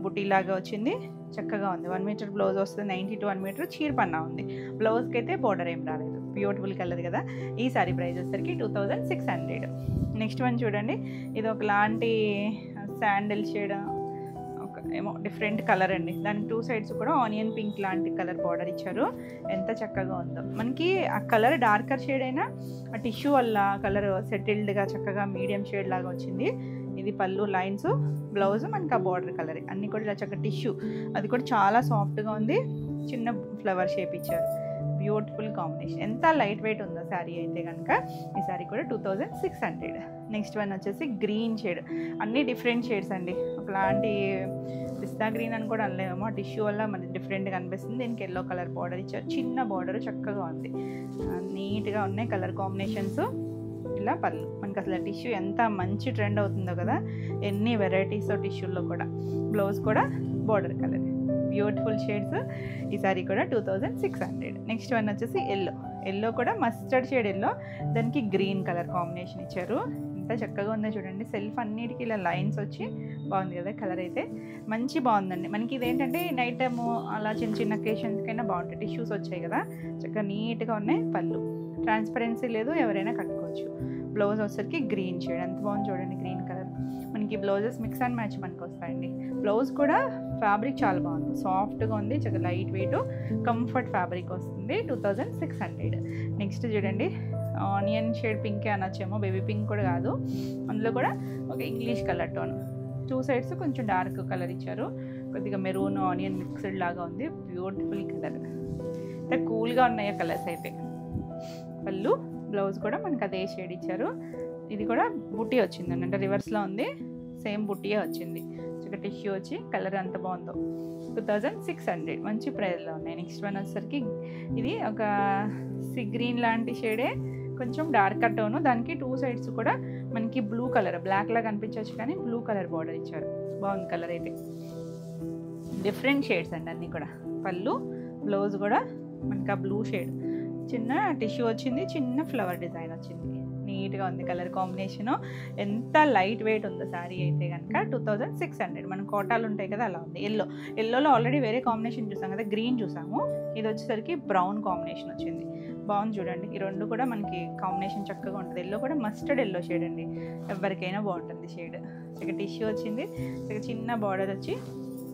బుటీ లాగా వచ్చింది, చక్కగా ఉంది. 1 మీటర్ బ్లౌజ్ వస్తుంది, 90 to 1 మీటర్ చీర పన్నా ఉంది. బ్లౌజ్కి అయితే బార్డర్ ఏం రాలేదు. బ్యూటిఫుల్ కలర్ కదా. ఈ సారీ ప్రైస్ వచ్చేసరికి 2600. నెక్స్ట్ వన్ చూడండి, ఇది ఒకలాంటి శాండిల్ షేడ్, ఏమో డిఫరెంట్ కలర్ అండి. దానికి 2 సైడ్స్ కూడా ఆనియన్ పింక్ లాంటి కలర్ బార్డర్ ఇచ్చారు. ఎంత చక్కగా ఉందో. మనకి ఆ కలర్ డార్కర్ షేడ్ అయినా ఆ టిష్యూ వల్ల కలర్ సెటిల్డ్గా చక్కగా మీడియం షేడ్ లాగా వచ్చింది. ఇది పళ్ళు లైన్స్, బ్లౌజ్ మనకి ఆ బార్డర్ కలర్ అన్నీ కూడా ఇలా చక్కగా టిష్యూ, అది కూడా చాలా సాఫ్ట్గా ఉంది. చిన్న ఫ్లవర్ షేప్ ఇచ్చారు. Beautiful combination. ఎంత లైట్ వెయిట్ ఉందో శారీ అయితే కనుక. ఈ శారీ కూడా 2600. నెక్స్ట్ వన్ వచ్చేసి గ్రీన్ షేడ్. అన్నీ డిఫరెంట్ షేడ్స్ అండి. ఒకలాంటి పిస్తా గ్రీన్ అని కూడా అనలేమో, టిష్యూ వల్ల మనకి డిఫరెంట్గా అనిపిస్తుంది. దీనికి ఎల్లో కలర్ బార్డర్ ఇచ్చారు. చిన్న బార్డర్ చక్కగా ఉంది, నీట్గా ఉన్నాయి కలర్ కాంబినేషన్స్. ఇలా పళ్ళు మనకి అసలు టిష్యూ ఎంత మంచి ట్రెండ్ అవుతుందో కదా, ఎన్ని వెరైటీస్ టిష్యూల్లో కూడా. బ్లౌజ్ కూడా బార్డర్ కలర్, బ్యూటిఫుల్ షేడ్స్. ఈ సారీ కూడా 2600. నెక్స్ట్ వన్ వచ్చేసి ఎల్లో. ఎల్లో కూడా మస్టర్డ్ షేడ్ ఎల్లో, దానికి గ్రీన్ కలర్ కాంబినేషన్ ఇచ్చారు. ఎంత చక్కగా ఉందో చూడండి. సెల్ఫ్ అన్నిటికీ ఇలా లైన్స్ వచ్చి బాగుంది కదా కలర్ అయితే. మంచి బాగుందండి. మనకి ఇదేంటంటే నైట్ టైము అలా చిన్న చిన్న అకేషన్స్కైనా బాగుంటాయి. టిష్యూస్ వచ్చాయి కదా, చక్కగా నీట్గా ఉన్నాయి. పళ్ళు ట్రాన్స్పరెన్సీ లేదు, ఎవరైనా కట్టుకోవచ్చు. బ్లౌజ్ వచ్చేసరికి గ్రీన్ షేడ్, ఎంత బాగుంది చూడండి గ్రీన్ కలర్. మనకి బ్లౌజెస్ మిక్స్ అండ్ మ్యాచ్ మనకి వస్తాయండి. బ్లౌజ్ కూడా ఫ్యాబ్రిక్ చాలా బాగుంది, సాఫ్ట్గా ఉంది, చక్కగా లైట్ వెయిట్ కంఫర్ట్ ఫ్యాబ్రిక్ వస్తుంది. 2600. నెక్స్ట్ చూడండి ఆనియన్ షేడ్ పింకే అనొచ్చేమో, బేబీ పింక్ కూడా కాదు. అందులో కూడా ఒక ఇంగ్లీష్ కలర్ టోన్, 2 సైడ్స్ కొంచెం డార్క్ కలర్ ఇచ్చారు. కొద్దిగా మెరూన్ ఆనియన్ మిక్స్డ్ లాగా ఉంది. బ్యూటిఫుల్ కలర్, అంటే కూల్గా ఉన్నాయి కలర్స్ అయితే. పళ్ళు బ్లౌజ్ కూడా మనకి అదే షేడ్ ఇచ్చారు. ఇది కూడా బుట్టి వచ్చిందండి, అంటే రివర్స్లో ఉంది, సేమ్ బుట్టియే వచ్చింది. చక్కగా టిష్యూ వచ్చి కలర్ అంత బాగుందో. 2600 మంచి ప్రైస్లో ఉన్నాయి. నెక్స్ట్ వన్ వచ్చేసరికి ఇది ఒక సీ గ్రీన్ లాంటి షేడే, కొంచెం డార్క్ టోను. దానికి 2 సైడ్స్ కూడా మనకి బ్లూ కలర్, బ్లాక్ లాగా కనిపించవచ్చు కానీ బ్లూ కలర్ బార్డర్ ఇచ్చారు. బాగుంది కలర్ అయితే. డిఫరెంట్ షేడ్స్ అండి అన్నీ కూడా. పళ్ళు బ్లౌజ్ కూడా మనకి ఆ బ్లూ షేడ్, చిన్న టిష్యూ వచ్చింది, చిన్న ఫ్లవర్ డిజైన్ వచ్చింది. నీట్గా ఉంది కలర్ కాంబినేషను. ఎంత లైట్ వెయిట్ ఉందో శారీ అయితే కనుక. 2600. మనం కోటాలు ఉంటాయి కదా అలా ఉంది. ఎల్లోలో ఆల్రెడీ వేరే కాంబినేషన్ చూసాం కదా, గ్రీన్ చూసాము. ఇది వచ్చేసరికి బ్రౌన్ కాంబినేషన్ వచ్చింది. బాగుంది చూడండి. ఈ రెండు కూడా మనకి కాంబినేషన్ చక్కగా ఉంటుంది. ఎల్లో కూడా మస్టర్డ్ ఎల్లో షేడ్ అండి, ఎవరికైనా బాగుంటుంది షేడ్. చక్కగా టిష్యూ వచ్చింది, చక్కగా చిన్న బార్డర్ వచ్చి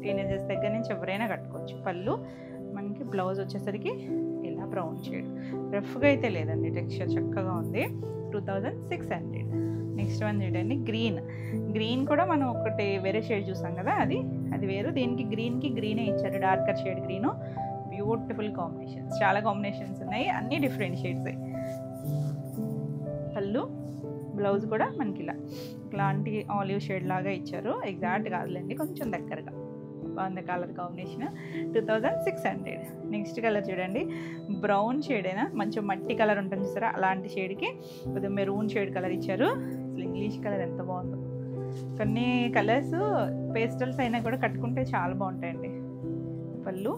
టీనేజర్స్ దగ్గర నుంచి ఎవరైనా కట్టుకోవచ్చు. పళ్ళు మనకి బ్లౌజ్ వచ్చేసరికి ఇలా బ్రౌన్ షేడ్, రఫ్గా అయితే లేదండి, టెక్స్చర్ చక్కగా ఉంది. 2600. నెక్స్ట్ వన్ చూడండి గ్రీన్ కూడా మనం ఒకటి వేరే షేడ్ చూసాం కదా, అది వేరు. దీనికి గ్రీన్కి గ్రీనే ఇచ్చారు, darker shade green. Beautiful combinations, చాలా కాంబినేషన్స్ ఉన్నాయి, అన్నీ డిఫరెంట్ షేడ్సే. పళ్ళు బ్లౌజ్ కూడా మనకి ఇలాంటి ఆలివ్ షేడ్ లాగా ఇచ్చారు. ఎగ్జాక్ట్ కాదులేండి, కొంచెం దగ్గరగా. బాగుంది కలర్ కాంబినేషన్. 2600. నెక్స్ట్ కలర్ చూడండి, బ్రౌన్ షేడేనా, మంచి మట్టి కలర్ ఉంటుంది చూసారా, అలాంటి షేడ్కి కొద్దిగా మెరూన్ షేడ్ కలర్ ఇచ్చారు. అసలు ఇంగ్లీష్ కలర్ ఎంత బాగుందో. కొన్ని కలర్స్ పేస్టల్స్ అయినా కూడా కట్టుకుంటే చాలా బాగుంటాయండి. పళ్ళు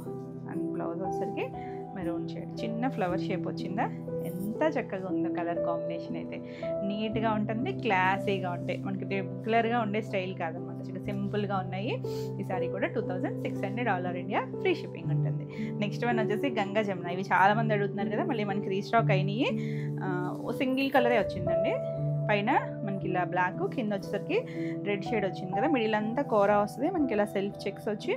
అండ్ బ్లౌజ్ వచ్చేసరికి మెరూన్ షేడ్, చిన్న ఫ్లవర్ షేప్ వచ్చిందా, ఎంత చక్కగా ఉందో కలర్ కాంబినేషన్ అయితే. నీట్గా ఉంటుంది, క్లాసీగా ఉంటాయి, మనకి రెగ్యులర్గా ఉండే స్టైల్ కాదన్నమాట, చాలా సింపుల్గా ఉన్నాయి. ఈ సారీ కూడా 2600 all over India, free shipping ఉంటుంది. నెక్స్ట్ వన్ వచ్చేసి గంగా జమున. ఇవి చాలామంది అడుగుతున్నారు కదా, మళ్ళీ మనకి రీస్టాక్ అయినాయి. సింగిల్ కలరే వచ్చిందండి. పైన మనకి ఇలా బ్లాక్, కింద వచ్చేసరికి రెడ్ షేడ్ వచ్చింది కదా, మిడిల్ అంతా కోరా వస్తుంది. మనకి ఇలా సెల్ఫ్ చెక్స్ వచ్చి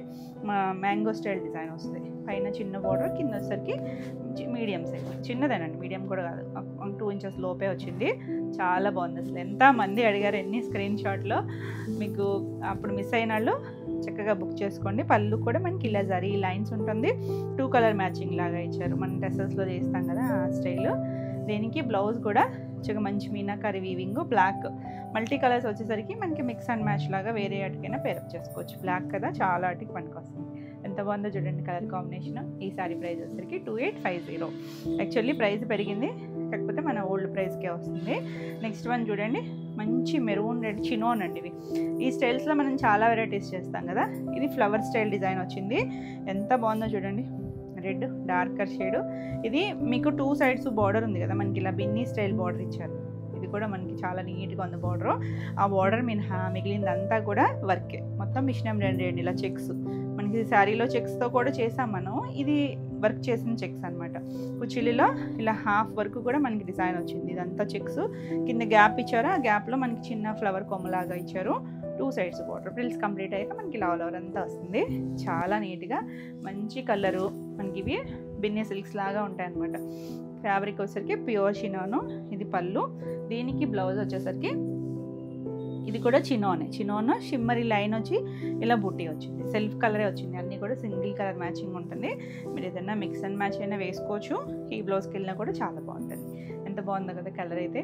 మ్యాంగో స్టైల్ డిజైన్ వస్తుంది. పైన చిన్న బోర్డర్, కింద వచ్చేసరికి మీడియం సైజ్, చిన్నదేనండి, మీడియం కూడా కాదు, 2 ఇంచెస్ లోపే వచ్చింది. చాలా బాగుంది. అసలు ఎంతమంది అడిగారు, ఎన్ని స్క్రీన్ షాట్లో. మీకు అప్పుడు మిస్ అయిన వాళ్ళు చక్కగా బుక్ చేసుకోండి. పళ్ళు కూడా మనకి ఇలా జరీ లైన్స్ ఉంటుంది, 2 కలర్ మ్యాచింగ్ లాగా ఇచ్చారు. మనం డ్రెస్సెస్లో చేస్తాం కదా ఆ స్టైల్. దీనికి బ్లౌజ్ కూడా చక్కగా మంచి meenakari weaving, black multi colours వచ్చేసరికి మనకి మిక్స్ అండ్ మ్యాచ్ లాగా వేరే వాటికైనా పేరప్ చేసుకోవచ్చు. బ్లాక్ కదా, చాలా వాటికి పనికి వస్తుంది. ఎంత బాగుందో చూడండి కలర్ కాంబినేషన్. ఈ సారీ ప్రైస్ వచ్చేసరికి 2850. యాక్చువల్లీ ప్రైస్ పెరిగింది, కాకపోతే మన ఓల్డ్ ప్రైస్కే వస్తుంది. నెక్స్ట్ వన్ చూడండి, మంచి మెరూన్ రెడ్ చినోన్ అండి. ఇవి ఈ స్టైల్స్లో మనం చాలా వెరైటీస్ చేస్తాం కదా, ఇది ఫ్లవర్ స్టైల్ డిజైన్ వచ్చింది. ఎంత బాగుందో చూడండి, రెడ్ డార్కర్ షేడు. ఇది మీకు 2 సైడ్స్ బార్డర్ ఉంది కదా, మనకి ఇలా బిన్నీ స్టైల్ బార్డర్ ఇచ్చారు. ఇది కూడా మనకి చాలా నీట్గా ఉంది బార్డర్. ఆ బార్డర్ మినహా మిగిలిందంతా కూడా వర్కే, మొత్తం మిషన్ ఎంబ్రాయిడరీ ఇలా చెక్స్. మనకి శారీలో చెక్స్తో కూడా చేసాం మనం, ఇది వర్క్ చేసిన చెక్స్ అనమాట. కుచ్చిలిలో ఇలా హాఫ్ వరకు కూడా మనకి డిజైన్ వచ్చింది. ఇదంతా చెక్స్, కింద గ్యాప్ ఇచ్చారు, ఆ గ్యాప్లో మనకి చిన్న ఫ్లవర్ కొమ్మలాగా ఇచ్చారు. 2 సైడ్స్ బార్డర్. ఫ్రిల్స్ కంప్లీట్ అయ్యాక మనకి ఇలా ఆల్ ఓవర్ అంతా వస్తుంది. చాలా నీట్గా మంచి కలరు. మనకి ఇవి బిన్నీ సిల్క్స్ లాగా ఉంటాయి అన్నమాట. ఫ్యాబ్రిక్ వచ్చేసరికి ప్యూర్ చినోను. ఇది పళ్ళు. దీనికి బ్లౌజ్ వచ్చేసరికి ఇది కూడా చినోను షిమ్మరీ లైన్ వచ్చి ఇలా బుట్టి వచ్చింది. సెల్ఫ్ కలరే వచ్చింది, అన్నీ కూడా సింగిల్ కలర్ మ్యాచింగ్ ఉంటుంది. మీరు ఏదైనా మిక్స్ అండ్ మ్యాచ్ అయినా వేసుకోవచ్చు. ఈ బ్లౌజ్కి వెళ్ళినా కూడా చాలా బాగుంటుంది. ఎంత బాగుందో కదా కలర్ అయితే.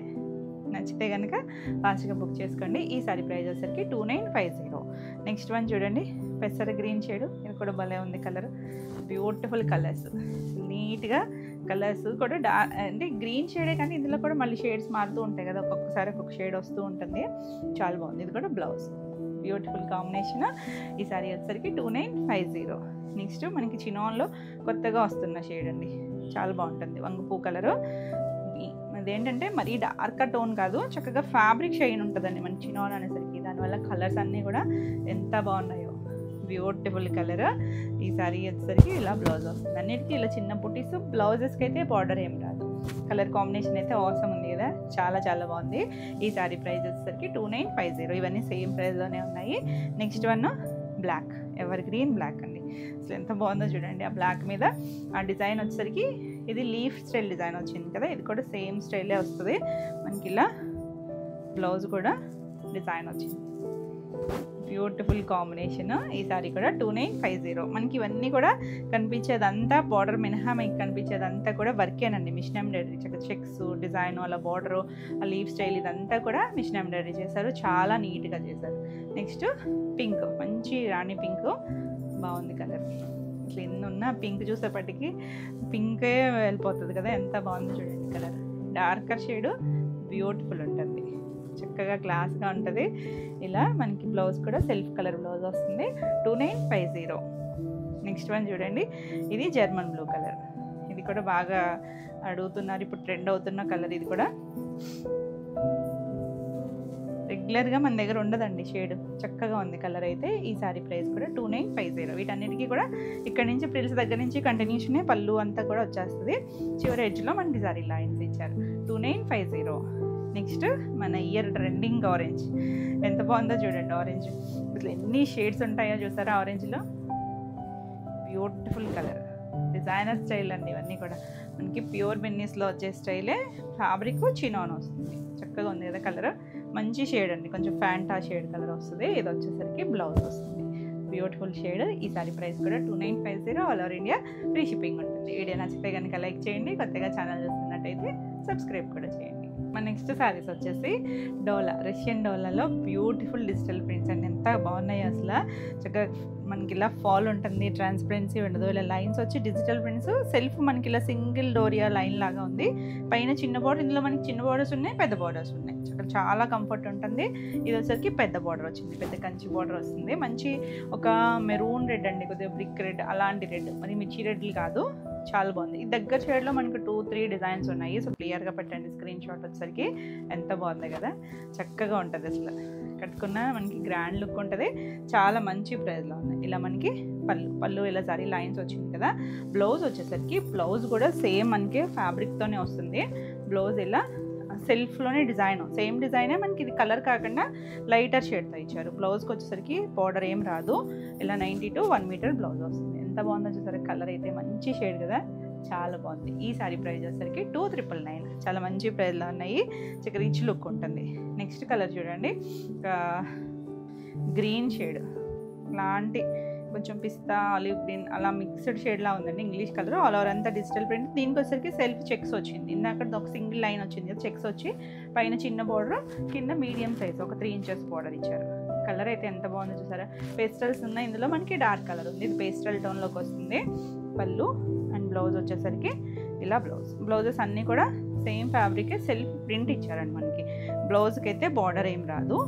నచ్చితే కనుక ఫాస్ట్గా బుక్ చేసుకోండి. ఈ సారీ ప్రైస్ వచ్చేసరికి 2950. నెక్స్ట్ వన్ చూడండి, పెసర గ్రీన్ షేడ్. ఇది కూడా భలే ఉంది కలర్, బ్యూటిఫుల్ కలర్స్. నీట్గా కలర్స్ కూడా అంటే గ్రీన్ షేడే కానీ ఇందులో కూడా మళ్ళీ షేడ్స్ మారుతూ ఉంటాయి కదా, ఒక్కొక్కసారి ఒక్కొక్క షేడ్ వస్తూ ఉంటుంది. చాలా బాగుంది. ఇది కూడా బ్లౌజ్, బ్యూటిఫుల్ కాంబినేషన్. ఈ సారీ వచ్చేసరికి 2950. నెక్స్ట్ మనకి చినోన్లో కొత్తగా వస్తున్న షేడ్ అండి, చాలా బాగుంటుంది. వంగపూ కలరు, అదేంటంటే మరీ డార్క్ టోన్ కాదు, చక్కగా ఫ్యాబ్రిక్ షైన్ ఉంటుందండి మన చినాన్ అనేసరికి. దానివల్ల కలర్స్ అన్నీ కూడా ఎంత బాగున్నాయో, బ్యూటిఫుల్ కలర్. ఈ సారీ వచ్చేసరికి ఇలా బ్లౌజ్ వస్తుంది. అన్నిటికీ ఇలా చిన్న బుటీస్, బ్లౌజెస్కి అయితే బార్డర్ ఏం రాదు. కలర్ కాంబినేషన్ అయితే ఆసమ్ ఉంది కదా, చాలా చాలా బాగుంది. ఈ సారీ ప్రైస్ వచ్చేసరికి 2950. ఇవన్నీ సేమ్ ప్రైస్లోనే ఉన్నాయి. Next one black, evergreen black అండి. అసలు ఎంత బాగుందో చూడండి. ఆ బ్లాక్ మీద ఆ డిజైన్ వచ్చేసరికి ఇది లీఫ్ స్టైల్ డిజైన్ వచ్చింది కదా, ఇది కూడా సేమ్ స్టైలే వస్తుంది మనకి. ఇలా బ్లౌజ్ కూడా డిజైన్ వచ్చింది, బ్యూటిఫుల్ కాంబినేషన్. ఈ సారీ కూడా 2950. మనకి ఇవన్నీ కూడా కనిపించేదంతా బార్డర్ మినహా మీకు కనిపించేదంతా కూడా వర్కేనండి, మిషన్ ఎంబ్రాయిడరీ. చక్కగా చెక్స్ డిజైన్, అలా బార్డరు, ఆ లీఫ్ స్టైల్ ఇదంతా కూడా మిషన్ ఎంబ్రాయిడరీ చేశారు, చాలా నీట్గా చేశారు. నెక్స్ట్ పింక్, మంచి రాణి పింక్, బాగుంది కలర్. అసలు ఎన్ని ఉన్నా పింక్ చూసేపటికి పింకే వెళ్ళిపోతుంది కదా, ఎంత బాగుంది చూడండి కలర్. డార్కర్ షేడు బ్యూటిఫుల్ ఉంటుంది, చక్కగా క్లాస్గా ఉంటుంది. ఇలా మనకి బ్లౌజ్ కూడా సెల్ఫ్ కలర్ బ్లౌజ్ వస్తుంది. 2950. నెక్స్ట్ వన్ చూడండి, ఇది జర్మన్ బ్లూ కలర్. ఇది కూడా బాగా అడుగుతున్నారు, ఇప్పుడు ట్రెండ్ అవుతున్న కలర్. ఇది కూడా రెగ్యులర్గా మన దగ్గర ఉండదండి షేడ్, చక్కగా ఉంది కలర్ అయితే. ఈ సారీ ప్రైస్ కూడా 2950. వీటన్నిటికీ కూడా ఇక్కడ నుంచి ప్రిల్స్ దగ్గర నుంచి కంటిన్యూషనే పళ్ళు అంతా కూడా వచ్చేస్తుంది. చివరి ఎడ్జ్లో మనకి సారీ లైన్స్ ఇచ్చారు. 2950. నెక్స్ట్ మన ఇయర్ ట్రెండింగ్ ఆరెంజ్, ఎంత బాగుందో చూడండి. ఆరెంజ్ ఇట్లా ఎన్ని షేడ్స్ ఉంటాయో చూసారా ఆరెంజ్లో, బ్యూటిఫుల్ కలర్. డిజైనర్ స్టైల్ అండి ఇవన్నీ కూడా. మనకి ప్యూర్ బెన్నీస్లో వచ్చే స్టైలే, ఫ్యాబ్రిక్ చినాన్ వస్తుంది, చక్కగా ఉంది కదా కలర్. మంచి షేడ్ అండి, కొంచెం ఫ్యాంటా షేడ్ కలర్ వస్తుంది. ఇది వచ్చేసరికి బ్లౌజ్ వస్తుంది, బ్యూటిఫుల్ షేడ్. ఈ సారీ ప్రైస్ కూడా 2950. All over India free shipping ఉంటుంది. వీడియో నచ్చితే కనుక లైక్ చేయండి, కొత్తగా ఛానల్ చూస్తున్నట్టయితే సబ్స్క్రైబ్ కూడా చేయండి. మన నెక్స్ట్ శారీస్ వచ్చేసి డోలా, రష్యన్ డోలాలో బ్యూటిఫుల్ డిజిటల్ ప్రింట్స్ అండి, ఎంత బాగున్నాయి అసలు. చక్కగా మనకి ఇలా ఫాల్ ఉంటుంది, ట్రాన్స్పరెన్సీ ఉండదు. ఇలా లైన్స్ వచ్చి డిజిటల్ ప్రింట్స్, సెల్ఫ్ మనకి ఇలా సింగిల్ డోరియా లైన్ లాగా ఉంది. పైన చిన్న బార్డర్, ఇందులో మనకి చిన్న బార్డర్స్ ఉన్నాయి, పెద్ద బార్డర్స్ ఉన్నాయి. చక్కగా చాలా కంఫర్ట్ ఉంటుంది. ఇది వచ్చేసరికి పెద్ద బార్డర్ వచ్చింది, పెద్ద కంచి బార్డర్ వస్తుంది. మంచి ఒక మెరూన్ రెడ్ అండి, కొద్దిగా బ్రిక్ రెడ్ అలాంటి రెడ్, మరి మిర్చి రెడ్లు కాదు, చాలా బాగుంది. ఈ దగ్గర షేడ్లో మనకు 2-3 డిజైన్స్ ఉన్నాయి. సో క్లియర్గా పెట్టండి స్క్రీన్ షాట్ వచ్చేసరికి. ఎంత బాగుంది కదా, చక్కగా ఉంటుంది అసలు. కట్టుకున్న మనకి గ్రాండ్ లుక్ ఉంటుంది, చాలా మంచి ప్రైస్లో ఉంది. ఇలా మనకి పళ్ళు ఇలా సారీ లైన్స్ వచ్చింది కదా. బ్లౌజ్ వచ్చేసరికి బ్లౌజ్ కూడా సేమ్ మనకి ఫ్యాబ్రిక్తోనే వస్తుంది. బ్లౌజ్ ఇలా సెల్ఫ్లోనే డిజైన్, సేమ్ డిజైనే మనకి. ఇది కలర్ కాకుండా లైటర్ షేడ్తో ఇచ్చారు. బ్లౌజ్కి వచ్చేసరికి బార్డర్ ఏం రాదు. ఇలా 90 to 1 మీటర్ బ్లౌజ్ వస్తుంది. ఎంత బాగుందో చూసారు, కలర్ అయితే మంచి షేడ్ కదా, చాలా బాగుంది. ఈ సారీ ప్రైస్ వచ్చేసరికి 2999. చాలా మంచి ప్రైస్లో ఉన్నాయి, చక్కగా రిచ్ లుక్ ఉంటుంది. నెక్స్ట్ కలర్ చూడండి, గ్రీన్ షేడ్ లాంటి కొంచెం పిస్తా ఆలివ్ గ్రీన్ అలా మిక్స్డ్ షేడ్లా ఉందండి, ఇంగ్లీష్ కలర్. ఆల్ ఓవర్ అంతా డిజిటల్ ప్రింట్. దీనికి వచ్చేసరికి సెల్ఫ్ చెక్స్ వచ్చింది. ఇందాక ఒక సింగిల్ లైన్ వచ్చింది, చెక్స్ వచ్చి పైన చిన్న బార్డర్, కింద మీడియం సైజ్ ఒక 3 ఇంచెస్ బార్డర్ ఇచ్చారు. కలర్ అయితే ఎంత బాగుందో చూసారా. పేస్టల్స్ ఉన్నాయి, ఇందులో మనకి డార్క్ కలర్ ఉంది. ఇది పేస్టల్ టోన్లోకి వస్తుంది. పళ్ళు అండ్ బ్లౌజ్ వచ్చేసరికి ఇలా బ్లౌజెస్ అన్నీ కూడా సేమ్ ఫ్యాబ్రికే, సెల్ఫ్ ప్రింట్ ఇచ్చారండి మనకి. బ్లౌజ్కి అయితే బార్డర్ ఏం రాదు.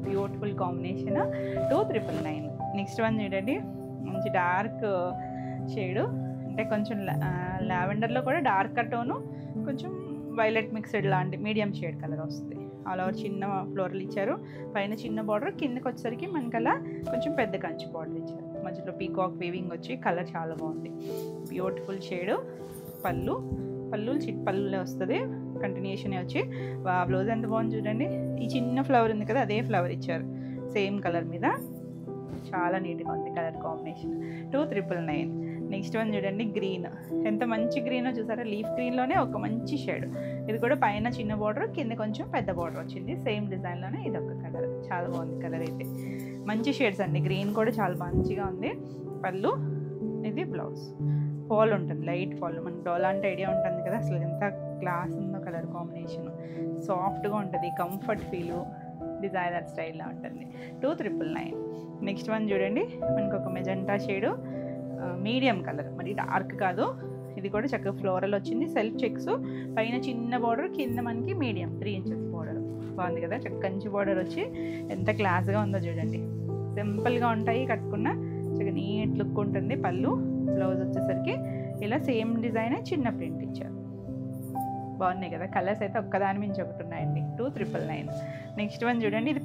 Beautiful combination, 2999. నెక్స్ట్ వన్ చూడండి, మంచి డార్క్ షేడు, అంటే కొంచెం లావెండర్లో కూడా డార్క్ టోను, కొంచెం వైలెట్ మిక్స్డ్ లాంటి మీడియం షేడ్ కలర్ వస్తుంది. ఆల్ ఓవర్ చిన్న ఫ్లోరల్ ఇచ్చారు, పైన చిన్న బార్డర్, కిందకి వచ్చేసరికి మనకి అలా కొంచెం పెద్ద కంచి బార్డర్ ఇచ్చారు. మధ్యలో పీకాక్ వీవింగ్ వచ్చి కలర్ చాలా బాగుంది, బ్యూటిఫుల్ షేడు. పళ్ళు పళ్ళులే వస్తుంది, కంటిన్యూషన్ వచ్చి. బ్లౌజ్ ఎంత బాగుంది చూడండి. ఈ చిన్న ఫ్లవర్ ఉంది కదా, అదే ఫ్లవర్ ఇచ్చారు సేమ్ కలర్ మీద, చాలా నీట్గా ఉంది కలర్ కాంబినేషన్. 2999. నెక్స్ట్ వన్ చూడండి, గ్రీన్, ఎంత మంచి గ్రీనో చూసారా. లీఫ్ గ్రీన్లోనే ఒక మంచి షేడ్. ఇది కూడా పైన చిన్న బార్డర్, కింద కొంచెం పెద్ద బార్డర్ వచ్చింది. సేమ్ డిజైన్లోనే ఇది ఒక కలర్, చాలా బాగుంది కలర్ అయితే. మంచి షేడ్స్ అండి, గ్రీన్ కూడా చాలా మంచిగా ఉంది. పళ్ళు, ఇది బ్లౌజ్. ఫాల్ ఉంటుంది, లైట్ ఫాల్. మనకు డోలా అంటే ఐడియా ఉంటుంది కదా, అసలు ఎంత క్లాస్ ఉందో కలర్ కాంబినేషన్. సాఫ్ట్గా ఉంటుంది, కంఫర్ట్ ఫీలు, డిజైనర్ స్టైల్లో ఉంటుంది. 2999. నెక్స్ట్ వన్ చూడండి, మనకు ఒక మెజెంటా షేడు, మీడియం కలర్, మరి డార్క్ కాదు. ఇది కూడా చక్కగా ఫ్లోరల్ వచ్చింది, సెల్ఫ్ చెక్స్, పైన చిన్న బార్డర్, కింద మనకి మీడియం 3 ఇంచెస్ బార్డర్. బాగుంది కదా, చక్క కంచి బార్డర్ వచ్చి ఎంత క్లాస్గా ఉందో చూడండి. సింపుల్గా ఉంటాయి, కట్టుకున్న చక్కగా నీట్ లుక్ ఉంటుంది. పళ్ళు, బ్లౌజ్ వచ్చేసరికి ఇలా సేమ్ డిజైన్ చిన్న ప్రింట్ ఇచ్చారు. బాగున్నాయి కదా, కలర్స్ అయితే ఒక్కదాని మించి ఒకటి ఉన్నాయండి. 2,999. నెక్స్ట్ వన్ చూడండి, ఇది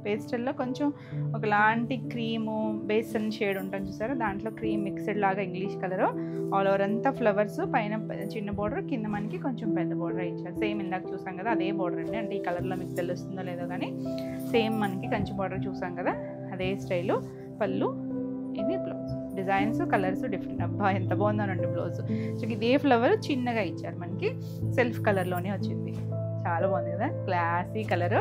పేస్టల్లో కొంచెం ఒకలాంటి క్రీము బేసన్ షేడ్ ఉంటుంది చూసారా, దాంట్లో క్రీమ్ మిక్స్డ్ లాగా ఇంగ్లీష్ కలరు, ఆల్ ఓవర్ అంతా ఫ్లవర్స్, పైన చిన్న బోర్డర్, కింద మనకి కొంచెం పెద్ద బోర్డర్ ఇచ్చారు. సేమ్ ఇందాక చూసాం కదా అదే బోర్డర్ అండి, అంటే ఈ కలర్లో మీకు తెలుస్తుందో లేదో కానీ సేమ్ మనకి కంచి బోర్డర్ చూసాం కదా అదే స్టైలు. పళ్ళు, ఇది బ్లౌజ్. Designs colours different. అబ్బా ఎంత బాగుందోనండి బ్లౌజ్. సో ఇదే ఫ్లవర్ చిన్నగా ఇచ్చారు మనకి, సెల్ఫ్ కలర్లోనే వచ్చింది. చాలా బాగుంది కదా, క్లాసీ కలర్,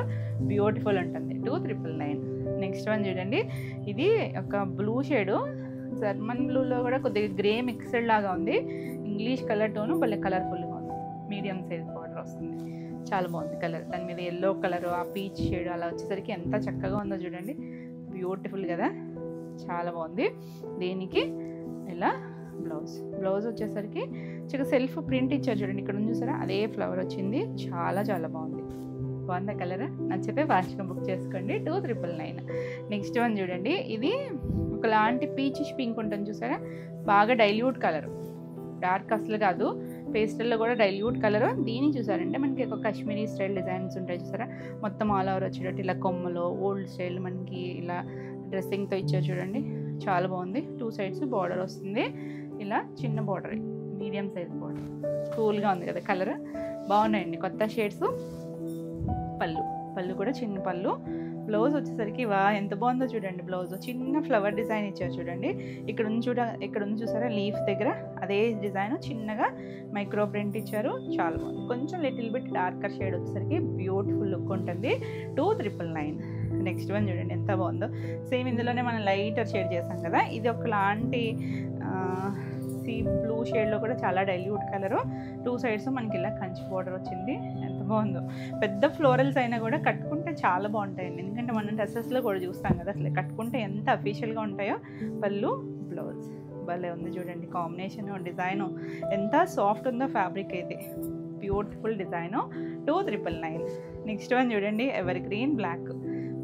బ్యూటిఫుల్ ఉంటుంది. 2,999. నెక్స్ట్ వన్ చూడండి, ఇది ఒక బ్లూ షేడు, జర్మన్ బ్లూలో కూడా కొద్దిగా గ్రే మిక్స్డ్ లాగా ఉంది. ఇంగ్లీష్ కలర్ టోను భలే కలర్ఫుల్గా ఉంది. మీడియం సైజ్ బార్డర్ వస్తుంది, చాలా బాగుంది కలర్. దాని మీద ఎల్లో కలర్, ఆ పీచ్ షేడ్ అలా వచ్చేసరికి ఎంత చక్కగా ఉందో చూడండి, బ్యూటిఫుల్ కదా, చాలా బాగుంది. దీనికి ఇలా బ్లౌజ్ వచ్చేసరికి చిన్న సెల్ఫ్ ప్రింట్ ఇచ్చారు చూడండి, ఇక్కడ చూసారా అదే ఫ్లవర్ వచ్చింది. చాలా చాలా బాగుంది కలర్. నచ్చితే ఫాస్ట్గా బుక్ చేసుకోండి. 2,999. నెక్స్ట్ వన్ చూడండి, ఇది ఒకలాంటి పీచిష్ పింక్ ఉంటుంది చూసారా, బాగా డైల్యూట్ కలర్, డార్క్ అసలు కాదు, పేస్టల్లో కూడా డైల్యూట్ కలర్. దీన్ని చూసారంటే మనకి ఒక కాశ్మీరీ స్టైల్ డిజైన్స్ ఉంటాయి చూసారా, మొత్తం ఆల్ ఓవర్ వచ్చేటట్టు ఇలా కొమ్మలో ఓల్డ్ స్టైల్ మనకి ఇలా డ్రెస్సింగ్తో ఇచ్చారు చూడండి, చాలా బాగుంది. 2 సైడ్స్ బార్డర్ వస్తుంది, ఇలా చిన్న బార్డర్, మీడియం సైజ్ బార్డర్, కూల్గా ఉంది కదా కలర్, బాగున్నాయండి కొత్త షేడ్స్. పళ్ళు కూడా చిన్న పళ్ళు. బ్లౌజ్ వచ్చేసరికి ఎంత బాగుందో చూడండి, బ్లౌజ్ చిన్న ఫ్లవర్ డిజైన్ ఇచ్చారు చూడండి, ఇక్కడ ఉంది చూసారా లీఫ్ దగ్గర అదే డిజైన్ చిన్నగా మైక్రో ప్రింట్ ఇచ్చారు, చాలా బాగుంది. కొంచెం లిటిల్ బిట్ డార్కర్ షేడ్ వచ్చేసరికి బ్యూటిఫుల్ లుక్ ఉంటుంది. 2,999. నెక్స్ట్ వన్ చూడండి ఎంత బాగుందో, సేమ్ ఇందులోనే మనం లైటర్ షేడ్ చేసాం కదా, ఇది ఒకలాంటి సీ బ్లూ షేడ్లో కూడా చాలా డైల్యూట్ కలరు. 2 సైడ్స్ మనకి ఇలా కంచి బోర్డర్ వచ్చింది, ఎంత బాగుందో. పెద్ద ఫ్లోరల్స్ అయినా కూడా కట్టుకుంటే చాలా బాగుంటాయండి, ఎందుకంటే మనం డ్రెస్సెస్లో కూడా చూస్తాం కదా, అసలు కట్టుకుంటే ఎంత అఫీషియల్గా ఉంటాయో. పళ్ళు, బ్లౌజ్ భలే ఉంది చూడండి, కాంబినేషన్ డిజైను ఎంత సాఫ్ట్ ఉందో ఫ్యాబ్రిక్ అయితే, బ్యూటిఫుల్ డిజైను. 2,999. నెక్స్ట్ వన్ చూడండి, ఎవర్ గ్రీన్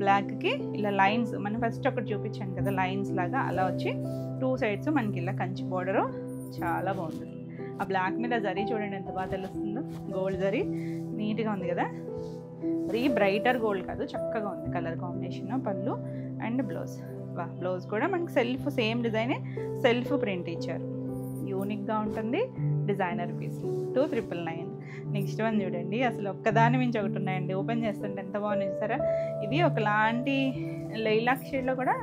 బ్లాక్కి ఇలా లైన్స్, మనం ఫస్ట్ ఒకటి చూపించాను కదా లైన్స్ లాగా, అలా వచ్చి 2 సైడ్స్ మనకి ఇలా కంచి బోర్డరు, చాలా బాగుంది. ఆ బ్లాక్ మీద జరీ చూడండి ఎంత బాగా తెలుస్తుందో, గోల్డ్ జరీ నీట్గా ఉంది కదా, మరీ బ్రైటర్ గోల్డ్ కాదు, చక్కగా ఉంది కలర్ కాంబినేషన్. పళ్ళు అండ్ బ్లౌజ్ కూడా మనకి సేమ్ డిజైనే, సెల్ఫ్ ప్రింట్ ఇచ్చారు, యూనిక్గా ఉంటుంది, డిజైనర్ పీస్. 2,999. నెక్స్ట్ వన్ చూడండి, అసలు ఒక్కదాని మించి ఒకటి ఉన్నాయండి, ఓపెన్ చేస్తుంటే ఎంత బాగుంది చూసారా. ఇది ఒకలాంటి లైలాక్ షేడ్లో కూడా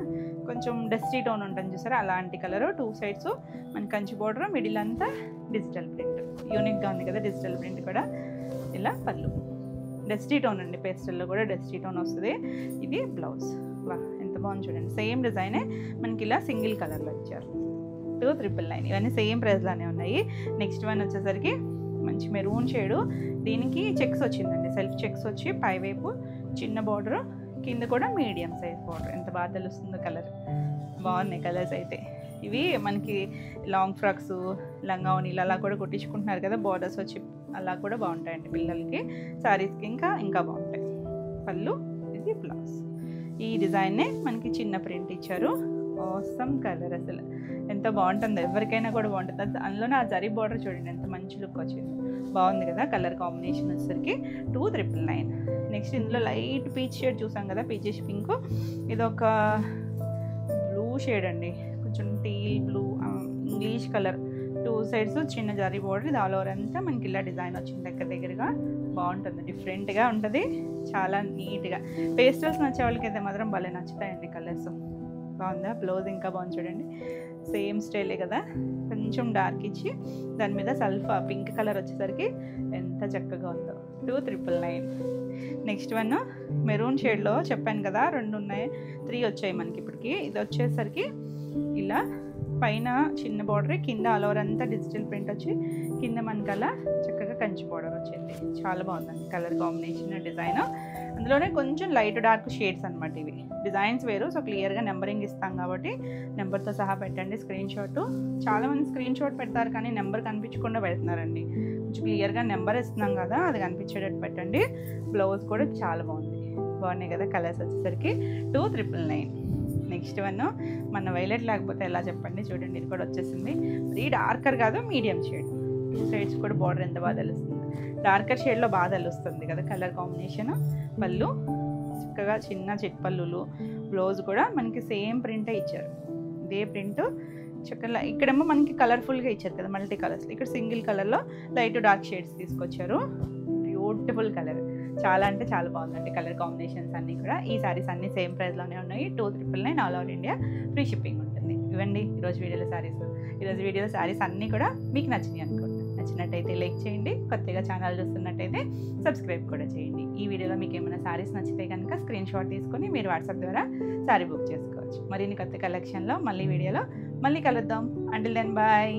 కొంచెం డస్టీ టోన్ ఉంటుంది చూసారా, అలాంటి కలరు. 2 సైడ్స్ మన కంచి బోర్డర్, మిడిల్ అంతా డిజిటల్ ప్రింట్, యూనిక్గా ఉంది కదా డిజిటల్ ప్రింట్ కూడా. ఇలా పళ్ళు డస్టీ టోన్ అండి, పేస్టల్లో కూడా డస్టీ టోన్ వస్తుంది. ఇది బ్లౌజ్, ఎంత బాగుంది చూడండి, సేమ్ డిజైనే మనకి ఇలా సింగిల్ కలర్లో ఇచ్చారు. 2,999. ఇవన్నీ సేమ్ ప్రైస్లోనే ఉన్నాయి. నెక్స్ట్ వన్ వచ్చేసరికి మంచి మెరూన్ షేడు, దీనికి చెక్స్ వచ్చిందండి, సెల్ఫ్ చెక్స్ వచ్చి పైవైపు చిన్న బార్డరు, కింద కూడా మీడియం సైజ్ బార్డర్, ఎంత బాగా తెలుస్తుందో కలర్. బాగున్నాయి కలర్స్ అయితే. ఇవి మనకి లాంగ్ ఫ్రాక్స్, లంగావనీలు అలా కూడా కుట్టించుకుంటున్నారు కదా, బార్డర్స్ వచ్చి అలా కూడా బాగుంటాయండి పిల్లలకి, శారీస్కి ఇంకా బాగుంటాయి. పళ్ళు, ఇది బ్లౌజ్. ఈ డిజైన్నే మనకి చిన్న ప్రింట్ ఇచ్చారు, ఆసమ్ కలర్, అసలు ఎంత బాగుంటుందో, ఎవరికైనా కూడా బాగుంటుంది. అందులోనే ఆ జరీ బార్డర్ చూడండి ఎంత మంచి లుక్ వచ్చింది, బాగుంది కదా కలర్ కాంబినేషన్ వచ్చేసరికి. 2,999. నెక్స్ట్ ఇందులో లైట్ పీచ్ షేడ్ చూసాం కదా, పీచిష్ పింక్, ఇది ఒక బ్లూ షేడ్ అండి, కొంచెం teal blue English colour. 2 sides చిన్న జరీ బార్డర్, ఇది ఆల్ ఓవర్ అంతా మనకి ఇలా డిజైన్ వచ్చింది, దగ్గరగా బాగుంటుంది, డిఫరెంట్గా ఉంటుంది, చాలా నీట్గా. పేస్టల్స్ నచ్చే వాళ్ళకి అయితే మాత్రం భలే నచ్చుతాయండి కలర్స్. బాగుందా, బ్లౌజ్ ఇంకా బాగుంది చూడండి, సేమ్ స్టైలే కదా, కొంచెం డార్క్ ఇచ్చి దాని మీద సల్ఫా పింక్ కలర్ వచ్చేసరికి ఎంత చక్కగా ఉందో. 2,999. నెక్స్ట్ వన్ మెరూన్ షేడ్లో చెప్పాను కదా 2 ఉన్నాయి, 3 వచ్చాయి మనకి ఇప్పటికి. ఇది వచ్చేసరికి ఇలా పైన చిన్న బార్డర్, కింద ఆల్ ఓవర్ అంతా డిజిటల్ ప్రింట్ వచ్చి కింద మనకి అలా చక్కగా కంచి బార్డర్ వచ్చింది, చాలా బాగుందండి కలర్ కాంబినేషన్, డిజైన్. అందులోనే కొంచెం లైట్ డార్క్ షేడ్స్ అనమాట, ఇవి డిజైన్స్ వేరు. సో క్లియర్గా నెంబరింగ్ ఇస్తాం కాబట్టి నెంబర్తో సహా పెట్టండి స్క్రీన్ షాట్. చాలామంది స్క్రీన్ షాట్ పెడతారు కానీ నెంబర్ కనిపించకుండా పెడుతున్నారండి, కొంచెం క్లియర్గా నెంబర్ ఇస్తున్నాం కదా, అది కనిపించేటట్టు పెట్టండి. బ్లౌజ్ కూడా చాలా బాగున్నాయి కదా కలర్స్ వచ్చేసరికి. 2,999. నెక్స్ట్ వన్ మన వైలెట్ లేకపోతే ఎలా చెప్పండి, చూడండి ఇది కూడా వచ్చేసింది, ఇది డార్కర్ కాదు మీడియం షేడ్, 2 సైడ్స్ కూడా బార్డర్ ఎంత బాగా తెలుస్తుంది. డార్కర్ షేడ్లో బాగా తెలుస్తుంది కదా కలర్ కాంబినేషన్. పళ్ళు చక్కగా చిన్న చిట్ పళ్ళులు, బ్లౌజ్ కూడా మనకి సేమ్ ప్రింటే ఇచ్చారు. ఇదే ప్రింట్ చక్కగా ఇక్కడేమో మనకి కలర్ఫుల్గా ఇచ్చారు కదా మల్టీ కలర్స్, ఇక్కడ సింగిల్ కలర్లో లైట్ డార్క్ షేడ్స్ తీసుకొచ్చారు. బ్యూటిఫుల్ కలర్, చాలా అంటే చాలా బాగుందండి కలర్ కాంబినేషన్స్ అన్నీ కూడా. ఈ సారీస్ అన్నీ సేమ్ ప్రైస్లోనే ఉన్నాయి. 2,999 all over India free shipping ఉంటుంది. ఇవ్వండి ఈరోజు వీడియోలో శారీస్ అన్నీ కూడా మీకు నచ్చినాయి అనుకుంటున్నాను. నచ్చినట్టయితే లైక్ చేయండి, కొత్తగా ఛానల్ చూస్తున్నట్టయితే సబ్స్క్రైబ్ కూడా చేయండి. ఈ వీడియోలో మీకు ఏమైనా శారీస్ నచ్చితే కనుక స్క్రీన్ షాట్ తీసుకొని మీరు వాట్సాప్ ద్వారా శారీ బుక్ చేసుకోవచ్చు. మరిన్ని కొత్త కలెక్షన్లో మళ్ళీ వీడియోలో మళ్ళీ కలుద్దాం. Until then bye.